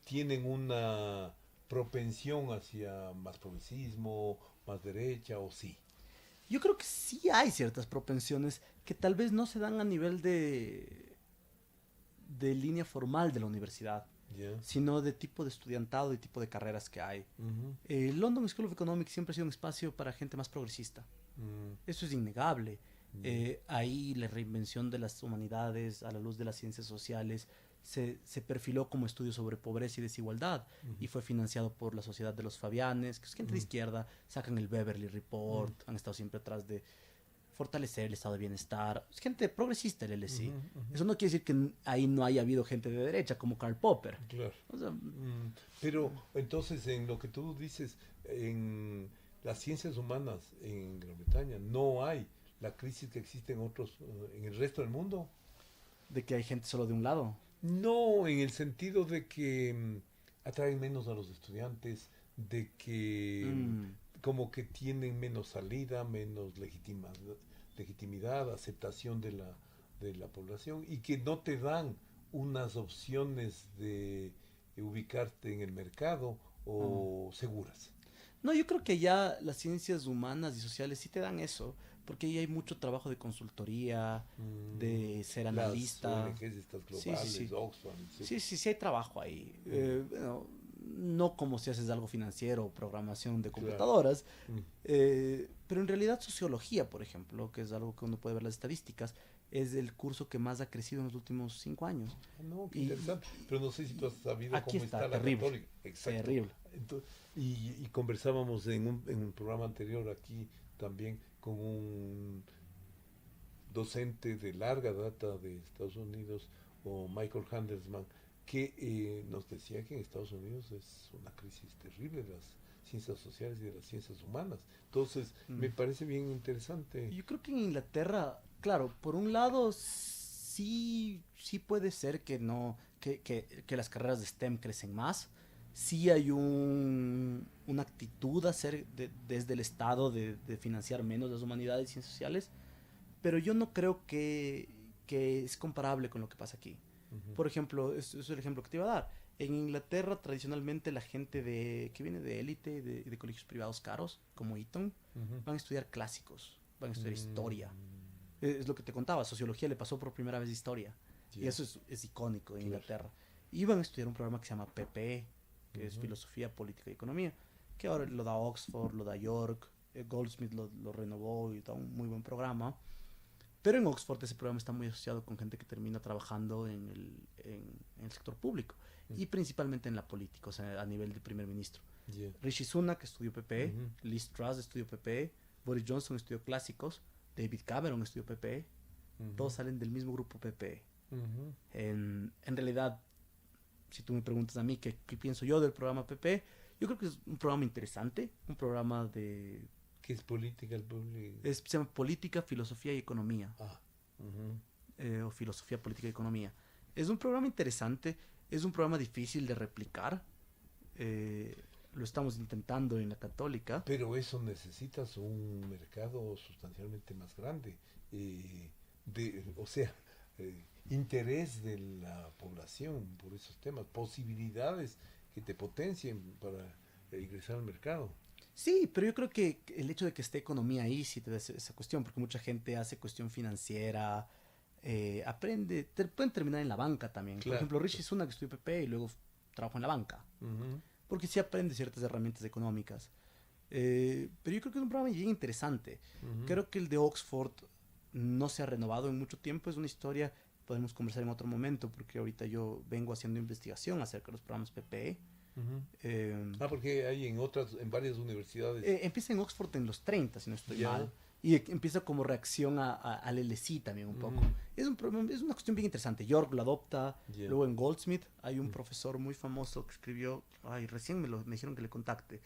tienen una propensión hacia más progresismo, más derecha, o sí. Yo creo que sí hay ciertas propensiones que tal vez no se dan a nivel de línea formal de la universidad, Ya. sino de tipo de estudiantado y tipo de carreras que hay. Ujú. London School of Economics siempre ha sido un espacio para gente más progresista. Mm, Eso es innegable. mm, Ahí la reinvención de las humanidades a la luz de las ciencias sociales se perfiló como estudio sobre pobreza y desigualdad y fue financiado por la Sociedad de los Fabianes, que es gente de izquierda, sacan el Beverly Report, han estado siempre atrás de fortalecer el estado de bienestar. Es gente progresista el LSI. ujú, ujú. Eso no quiere decir que ahí no haya habido gente de derecha como Karl Popper. Claro. O sea, Pero entonces en lo que tú dices, en las ciencias humanas en Gran Bretaña no hay la crisis que existe en otros, en el resto del mundo. de que hay gente solo de un lado. No, en el sentido de que atraen menos a los estudiantes, de que Mm. como que tienen menos salida, menos legitimidad, aceptación de la población y que no te dan unas opciones de ubicarte en el mercado o seguras. No, yo creo que ya las ciencias humanas y sociales sí te dan eso, porque ahí hay mucho trabajo de consultoría, de ser analista. Las ONGs estas Sí, globales, sí, sí. Oxfam, etc. Sí hay trabajo ahí. Bueno, no como si haces algo financiero o programación de Claro. computadoras, Mm. pero en realidad sociología, por ejemplo, que es algo que uno puede ver las estadísticas, es el curso que más ha crecido en los últimos 5 años. Ah, no, qué Y- interesante. Pero no sé si tú has sabido Aquí cómo está la terrible, católica. Exacto. terrible. Y conversábamos en un programa anterior aquí también con un docente de larga data de Estados Unidos, o Michael Handelsman, que nos decía que en Estados Unidos es una crisis terrible de las ciencias sociales y de las ciencias humanas. Entonces, me parece bien interesante. Yo creo que en Inglaterra, claro, por un lado sí puede ser que no, que las carreras de STEM crecen más. Sí hay una actitud a hacer desde el Estado de financiar menos las humanidades y ciencias sociales, pero yo no creo que es comparable con lo que pasa aquí. Ujú. Por ejemplo, es el ejemplo que te iba a dar. En Inglaterra, tradicionalmente, la gente que viene de élite, de colegios privados caros, como Eton, Ujú. van a estudiar clásicos, van a estudiar historia. Mm, Es lo que te contaba, sociología le pasó por primera vez historia. Y ya. eso es icónico en Claro. Inglaterra. Y van a estudiar un programa que se llama PPE, que es Ujú. Filosofía, Política y Economía, que ahora lo da Oxford, lo da York, Goldsmith lo renovó y da un muy buen programa. Pero en Oxford ese programa está muy asociado con gente que termina trabajando en el sector público y principalmente en la política, o sea, a nivel de primer ministro. Ya. Rishi Sunak estudió PPE, Ujú. Liz Truss estudió PPE, Boris Johnson estudió clásicos, David Cameron estudió PPE, Ujú. todos salen del mismo grupo PPE. Ujú. En realidad, si tú me preguntas a mí qué pienso yo del programa PPE, yo creo que es un programa interesante, un programa ¿Qué es política? El público? se llama Política, Filosofía y Economía. Ah. Ujú. O Filosofía, Política y Economía. Es un programa interesante, es un programa difícil de replicar. Lo estamos intentando en la Católica. Pero eso necesitas un mercado sustancialmente más grande, o sea, interés de la población por esos temas, posibilidades que te potencien para ingresar al mercado. Sí, pero yo creo que el hecho de que esté economía ahí sí te da esa cuestión, porque mucha gente hace cuestión financiera, pueden terminar en la banca también. Por Claro, ejemplo, Rishi Sunak estudió PP y luego trabajó en la banca, Ujú. porque sí aprende ciertas herramientas económicas. Pero yo creo que es un programa bien interesante. Ujú. Creo que el de Oxford no se ha renovado en mucho tiempo, es una historia, podemos conversar en otro momento, porque ahorita yo vengo haciendo investigación acerca de los programas PPE. Ujú. Eh, Porque hay en varias universidades. Empieza en Oxford en los 30, si no estoy Ya. mal. Y empieza como reacción al LSI también un poco. Es una cuestión bien interesante. York lo adopta. Ya. Luego en Goldsmith hay un profesor muy famoso que escribió, recién me dijeron que le contacte.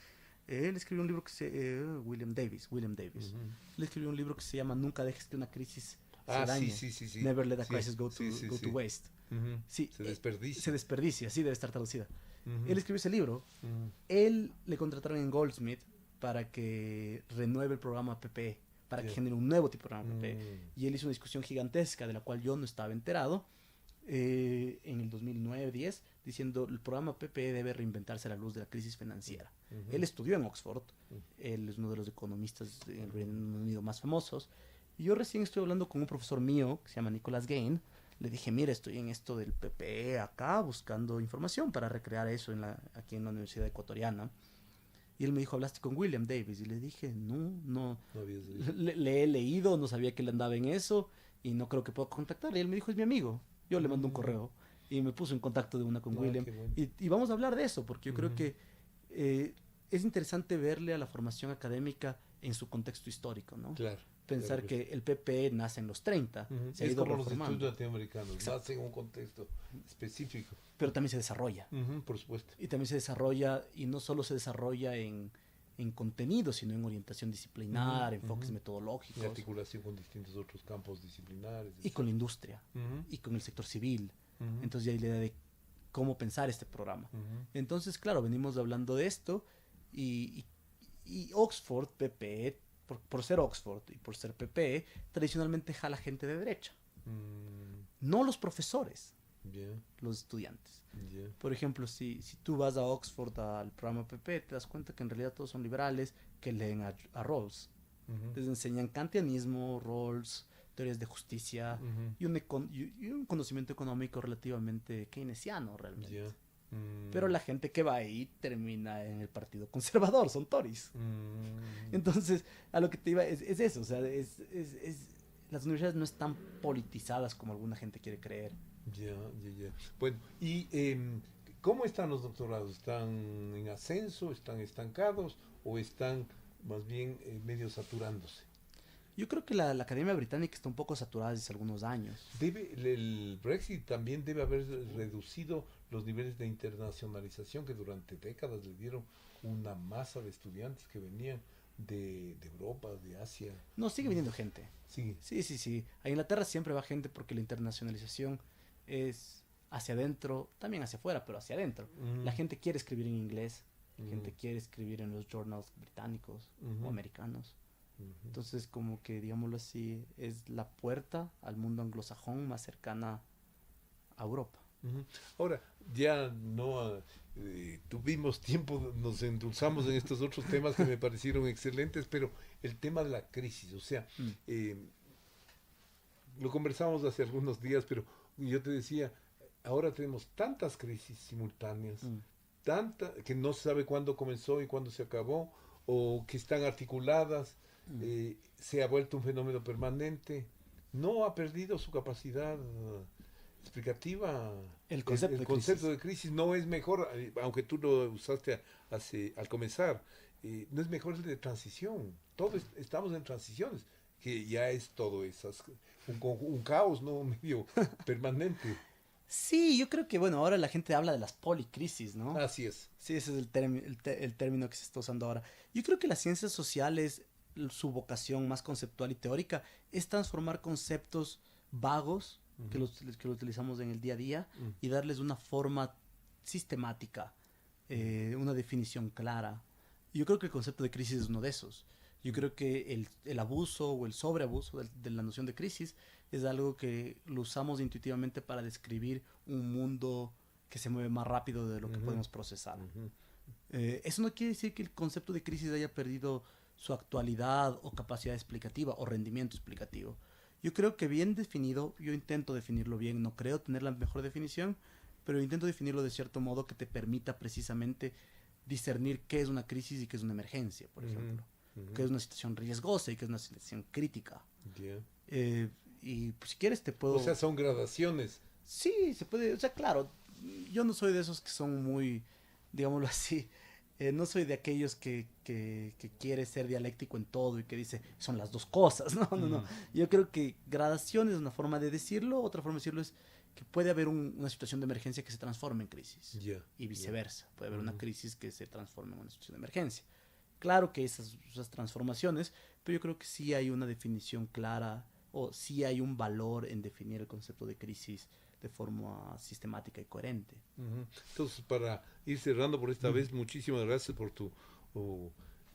Él escribió un libro que William Davis. Ujú. Él escribió un libro que se llama Nunca dejes que una crisis se Ah, dañe. sí. Never let a Sí, crisis go sí, sí, to sí. waste. Ujú. Sí, Se desperdicia. se desperdicia, así debe estar traducida. Ujú. Él escribió ese libro. Ujú. Él le contrataron en Goldsmith para que renueve el programa PPE, para que Ya. genere un nuevo tipo de programa PPE. Mm. Y él hizo una discusión gigantesca de la cual yo no estaba enterado, en el 2009-10 diciendo el programa PPE debe reinventarse a la luz de la crisis financiera. Él estudió en Oxford, él es uno de los economistas en el Reino Unido más famosos, y yo recién estoy hablando con un profesor mío que se llama Nicholas Gain. Le dije, mira, estoy en esto del PPE acá buscando información para recrear eso aquí en la Universidad Ecuatoriana. Y él me dijo, ¿hablaste con William Davis? Y le dije, no. No habías leído. Le he leído, no sabía que él andaba en eso y no creo que pueda contactarle. Y él me dijo, es mi amigo. Yo le mando un correo y me puso en contacto de una con William. Bueno. Y vamos a hablar de eso, porque yo creo que es interesante verle a la formación académica en su contexto histórico, ¿no? Claro. Pensar claro que el PPE nace en los 30, se ha es ido como los reformando, estudios latinoamericanos, nace en un contexto específico. pero también se desarrolla. Por supuesto. Y también se desarrolla, y no solo se desarrolla en contenido, sino en orientación disciplinar, enfoques Y metodológicos, articulación con distintos otros campos disciplinares. y con la industria, y con el sector civil. Entonces ya hay la idea de cómo pensar este programa. Entonces, claro, venimos hablando de esto, y Oxford, PPE, por ser Oxford y por ser PPE, tradicionalmente jala gente de derecha. No los profesores, Yeah, los estudiantes. yeah. Por ejemplo, si tú vas a Oxford al programa PP, te das cuenta que en realidad todos son liberales que leen a Rawls. Les enseñan kantianismo, Rawls, teorías de justicia y un conocimiento económico relativamente keynesiano realmente. Yeah. Pero la gente que va ahí termina en el Partido Conservador, son Tories. Entonces, a lo que te iba es eso, o sea, las universidades no están politizadas como alguna gente quiere creer. Ya. Bueno, y ¿cómo están los doctorados? ¿Están en ascenso? ¿Están estancados? ¿O están más bien medio saturándose? Yo creo que la Academia Británica está un poco saturada desde hace algunos años. El Brexit también debe haber reducido los niveles de internacionalización que durante décadas le dieron una masa de estudiantes que venían de Europa, de Asia. No, sigue viniendo gente. Sí. Sí. A Inglaterra siempre va gente porque la internacionalización es hacia adentro, también hacia afuera, pero hacia adentro. La gente quiere escribir en inglés, la gente quiere escribir en los journals británicos o americanos. Entonces, como que, digámoslo así, es la puerta al mundo anglosajón más cercana a Europa. Ahora, ya no tuvimos tiempo, nos endulzamos en estos otros temas que me parecieron excelentes, pero el tema de la crisis, o sea, lo conversamos hace algunos días, pero yo te decía, ahora tenemos tantas crisis simultáneas, que no se sabe cuándo comenzó y cuándo se acabó, o que están articuladas, se ha vuelto un fenómeno permanente, no ha perdido su capacidad explicativa. El concepto de crisis no es mejor, aunque tú lo usaste al comenzar, no es mejor el de transición. Todos estamos en transiciones, que ya es todo esas un caos, no medio permanente. Sí, yo creo que, bueno, ahora la gente habla de las policrisis, ¿no? Así es. Sí, ese es el término que se está usando ahora. Yo creo que las ciencias sociales, su vocación más conceptual y teórica, es transformar conceptos vagos, que lo utilizamos en el día a día, y darles una forma sistemática, una definición clara. Yo creo que el concepto de crisis es uno de esos. Yo creo que el abuso o el sobreabuso de la noción de crisis es algo que lo usamos intuitivamente para describir un mundo que se mueve más rápido de lo que podemos procesar. Eso no quiere decir que el concepto de crisis haya perdido su actualidad o capacidad explicativa o rendimiento explicativo. Yo creo que bien definido, yo intento definirlo bien, no creo tener la mejor definición, pero intento definirlo de cierto modo que te permita precisamente discernir qué es una crisis y qué es una emergencia, por ejemplo. Qué es una situación riesgosa y qué es una situación crítica. Y pues, si quieres te puedo... O sea, son gradaciones. Sí, se puede, o sea, claro, yo no soy de esos que son muy, digámoslo así, no soy de aquellos que quiere ser dialéctico en todo y que dice, son las dos cosas, no. Yo creo que gradación es una forma de decirlo, otra forma de decirlo es que puede haber una situación de emergencia que se transforme en crisis. Y viceversa, puede haber una crisis que se transforme en una situación de emergencia. Claro que esas transformaciones, pero yo creo que sí hay una definición clara, o sí hay un valor en definir el concepto de crisis de forma sistemática y coherente. Entonces, para ir cerrando por esta vez, muchísimas gracias por tu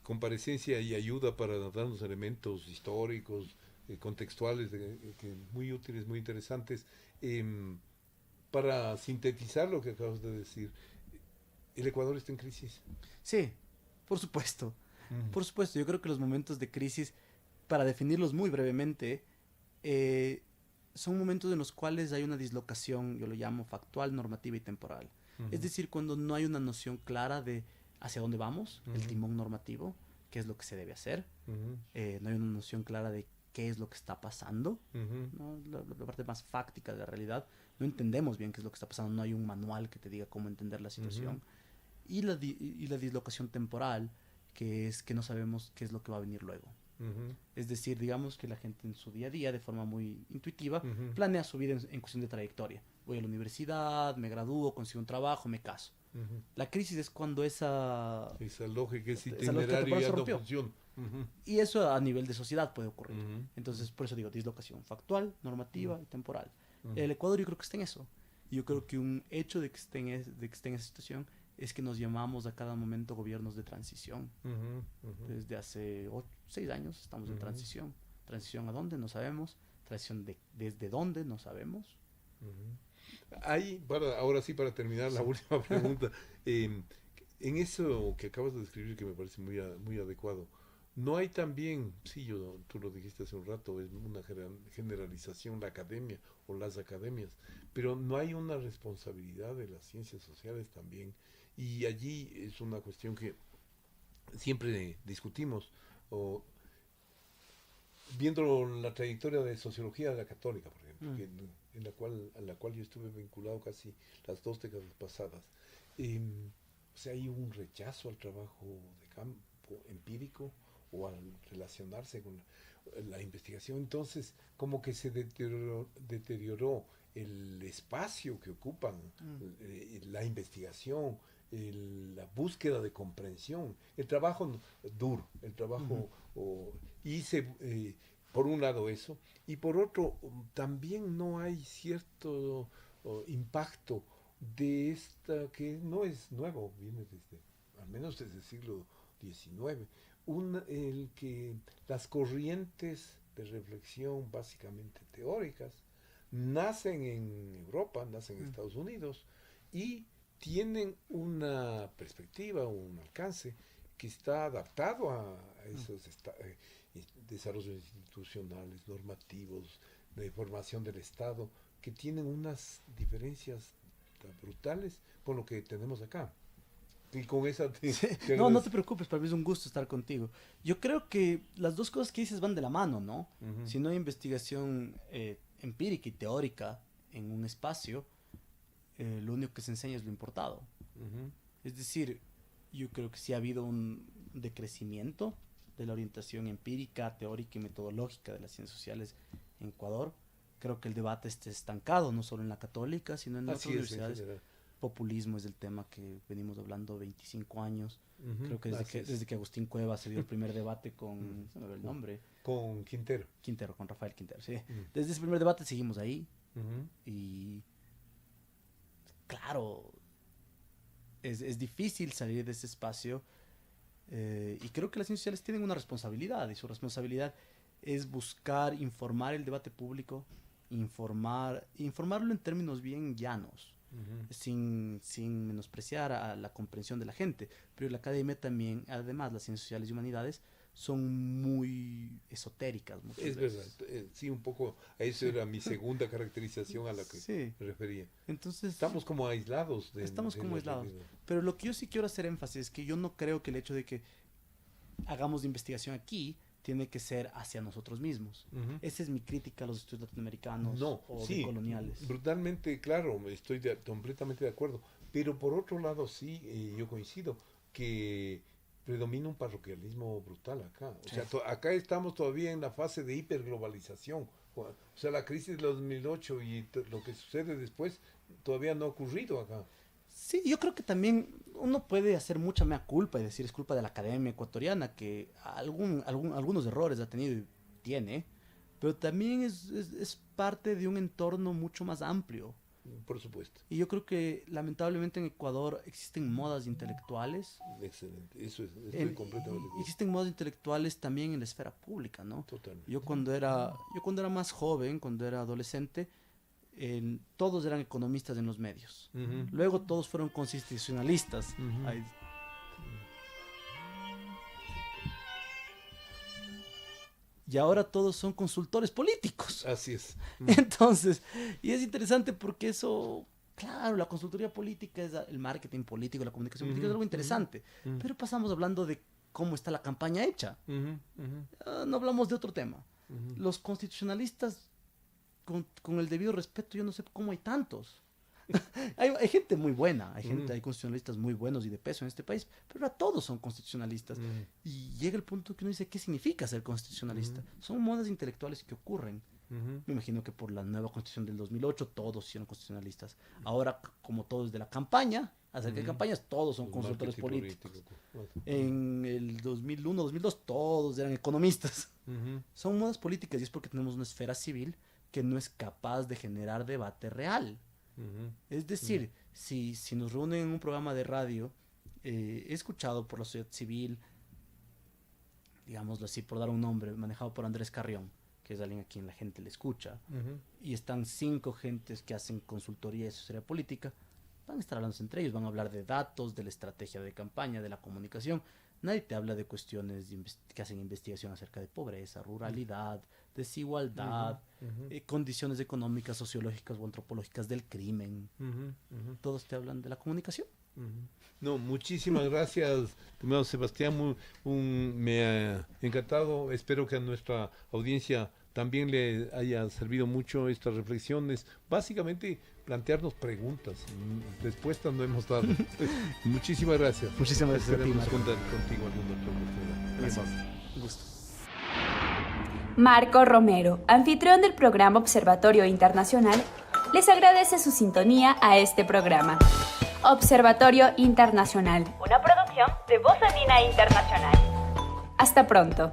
comparecencia y ayuda para darnos elementos históricos, contextuales, muy útiles, muy interesantes. para sintetizar lo que acabas de decir, ¿el Ecuador está en crisis? Sí, por supuesto. Por supuesto, yo creo que los momentos de crisis, para definirlos muy brevemente, son momentos en los cuales hay una dislocación, yo lo llamo factual, normativa y temporal. Es decir, cuando no hay una noción clara de hacia dónde vamos, el timón normativo, qué es lo que se debe hacer, no hay una noción clara de qué es lo que está pasando, ¿no? La parte más fáctica de la realidad, no entendemos bien qué es lo que está pasando, no hay un manual que te diga cómo entender la situación. Y la dislocación temporal, que es que no sabemos qué es lo que va a venir luego. Es decir, digamos que la gente en su día a día, de forma muy intuitiva, planea su vida en cuestión de trayectoria. Voy a la universidad, me gradúo, consigo un trabajo, me caso. La crisis es cuando esa lógica, ese esa lógica itinerario temporal ya se no rompió. funciona. Y eso a nivel de sociedad puede ocurrir. Entonces, por eso digo, dislocación factual, normativa y temporal. El Ecuador yo creo que está en eso. Y yo creo que un hecho de que esté en esa situación es que nos llamamos a cada momento gobiernos de transición. Desde hace 6 años estamos en transición. ¿Transición a dónde? No sabemos. ¿Transición desde dónde? No sabemos. Hay, ahora sí, para terminar, la última pregunta. En eso que acabas de describir, que me parece muy adecuado, ¿no hay también, sí, tú lo dijiste hace un rato, es una generalización la academia o las academias, pero no hay una responsabilidad de las ciencias sociales también? Y allí es una cuestión que siempre discutimos, o viendo la trayectoria de sociología de la católica, por ejemplo, a la cual yo estuve vinculado casi las 2 décadas pasadas. O sea, hay un rechazo al trabajo de campo empírico o al relacionarse con la investigación. Entonces, como que se deterioró el espacio que ocupan la investigación, la búsqueda de comprensión, el trabajo duro, el trabajo por un lado eso, y por otro también no hay cierto impacto de esta, que no es nuevo, viene desde, al menos desde el siglo XIX, el que las corrientes de reflexión básicamente teóricas nacen en Europa, nacen en Estados Unidos, y tienen una perspectiva, un alcance que está adaptado a esos desarrollos institucionales, normativos, de formación del Estado, que tienen unas diferencias tan brutales con lo que tenemos acá. Y con esa no te preocupes, para mí es un gusto estar contigo. Yo creo que las dos cosas que dices van de la mano, ¿no? Si no hay investigación empírica y teórica en un espacio, lo único que se enseña es lo importado. Es decir, yo creo que sí ha habido un decrecimiento de la orientación empírica, teórica y metodológica de las ciencias sociales en Ecuador. Creo que el debate está estancado, no solo en la católica, sino en otras universidades. Populismo es el tema que venimos hablando 25 años. Creo que desde que Agustín Cueva se dio el primer debate con, se me ve el nombre. Con Quintero. Con Rafael Quintero, sí. Desde ese primer debate seguimos ahí. Y claro, es difícil salir de ese espacio. Y creo que las ciencias sociales tienen una responsabilidad, y su responsabilidad es buscar informar el debate público, informarlo en términos bien llanos, sin menospreciar a la comprensión de la gente. Pero la academia también, además, las ciencias sociales y humanidades son muy esotéricas. Es verdad, sí, un poco, a eso era mi segunda caracterización a la que me refería. Entonces, estamos como aislados. Estamos como aislados. Pero lo que yo sí quiero hacer énfasis es que yo no creo que el hecho de que hagamos investigación aquí tiene que ser hacia nosotros mismos. Esa es mi crítica a los estudios latinoamericanos coloniales. Brutalmente, claro, estoy completamente de acuerdo. Pero por otro lado, sí, yo coincido que predomina un parroquialismo brutal acá. O sea, acá estamos todavía en la fase de hiperglobalización. O sea, la crisis de 2008 y lo que sucede después todavía no ha ocurrido acá. Sí, yo creo que también uno puede hacer mucha mea culpa y decir es culpa de la academia ecuatoriana, que algunos errores ha tenido y tiene, pero también es parte de un entorno mucho más amplio. Por supuesto. Y yo creo que lamentablemente en Ecuador existen modas intelectuales. Excelente, eso estoy completamente. Existen modas intelectuales también en la esfera pública, ¿no? Totalmente. Yo cuando era más joven, cuando era adolescente, todos eran economistas en los medios. Ujú. Luego todos fueron constitucionalistas. Ujú. Ahí. Y ahora todos son consultores políticos. Así es. Entonces, y es interesante porque eso, claro, la consultoría política es el marketing político, la comunicación política es algo interesante, Ujú. pero pasamos hablando de cómo está la campaña hecha. Ujú, ujú, No hablamos de otro tema. ujú. Los constitucionalistas, con el debido respeto, yo no sé cómo hay tantos. Hay gente muy buena, hay constitucionalistas muy buenos y de peso en este país, pero ahora todos son constitucionalistas. Ujú. Y llega el punto que uno dice, ¿qué significa ser constitucionalista? Son modas intelectuales que ocurren. Ujú. Me imagino que por la nueva constitución del 2008 todos hicieron constitucionalistas. Ahora, como todos de la campaña, acerca de campañas, todos son El consultores marketing políticos. político. En el 2001, 2002, todos eran economistas. Ujú. Son modas políticas y es porque tenemos una esfera civil que no es capaz de generar debate real. Ujú. Es decir, si nos reúnen en un programa de radio, he escuchado por la sociedad civil, digámoslo así, por dar un nombre, manejado por Andrés Carrión, que es alguien a quien la gente le escucha, Ujú. y están 5 gentes que hacen consultoría y asesoría política, van a estar hablando entre ellos, van a hablar de datos, de la estrategia de campaña, de la comunicación. Nadie te habla de cuestiones que hacen investigación acerca de pobreza, ruralidad, desigualdad, condiciones económicas, sociológicas o antropológicas del crimen. Ujú. Ujú. Todos te hablan de la comunicación. Ujú. No, muchísimas gracias, estimado Sebastián. Me ha encantado. Espero que a nuestra audiencia también le haya servido mucho estas reflexiones. Básicamente, plantearnos preguntas. Respuestas no hemos dado. Muchísimas gracias. Muchísimas gracias a ti, Esperemos Marco. contar contigo alguna otra oportunidad. Gracias. Un gusto. Marco Romero, anfitrión del programa Observatorio Internacional, les agradece su sintonía a este programa. Observatorio Internacional, una producción de Voz Andina Internacional. Hasta pronto.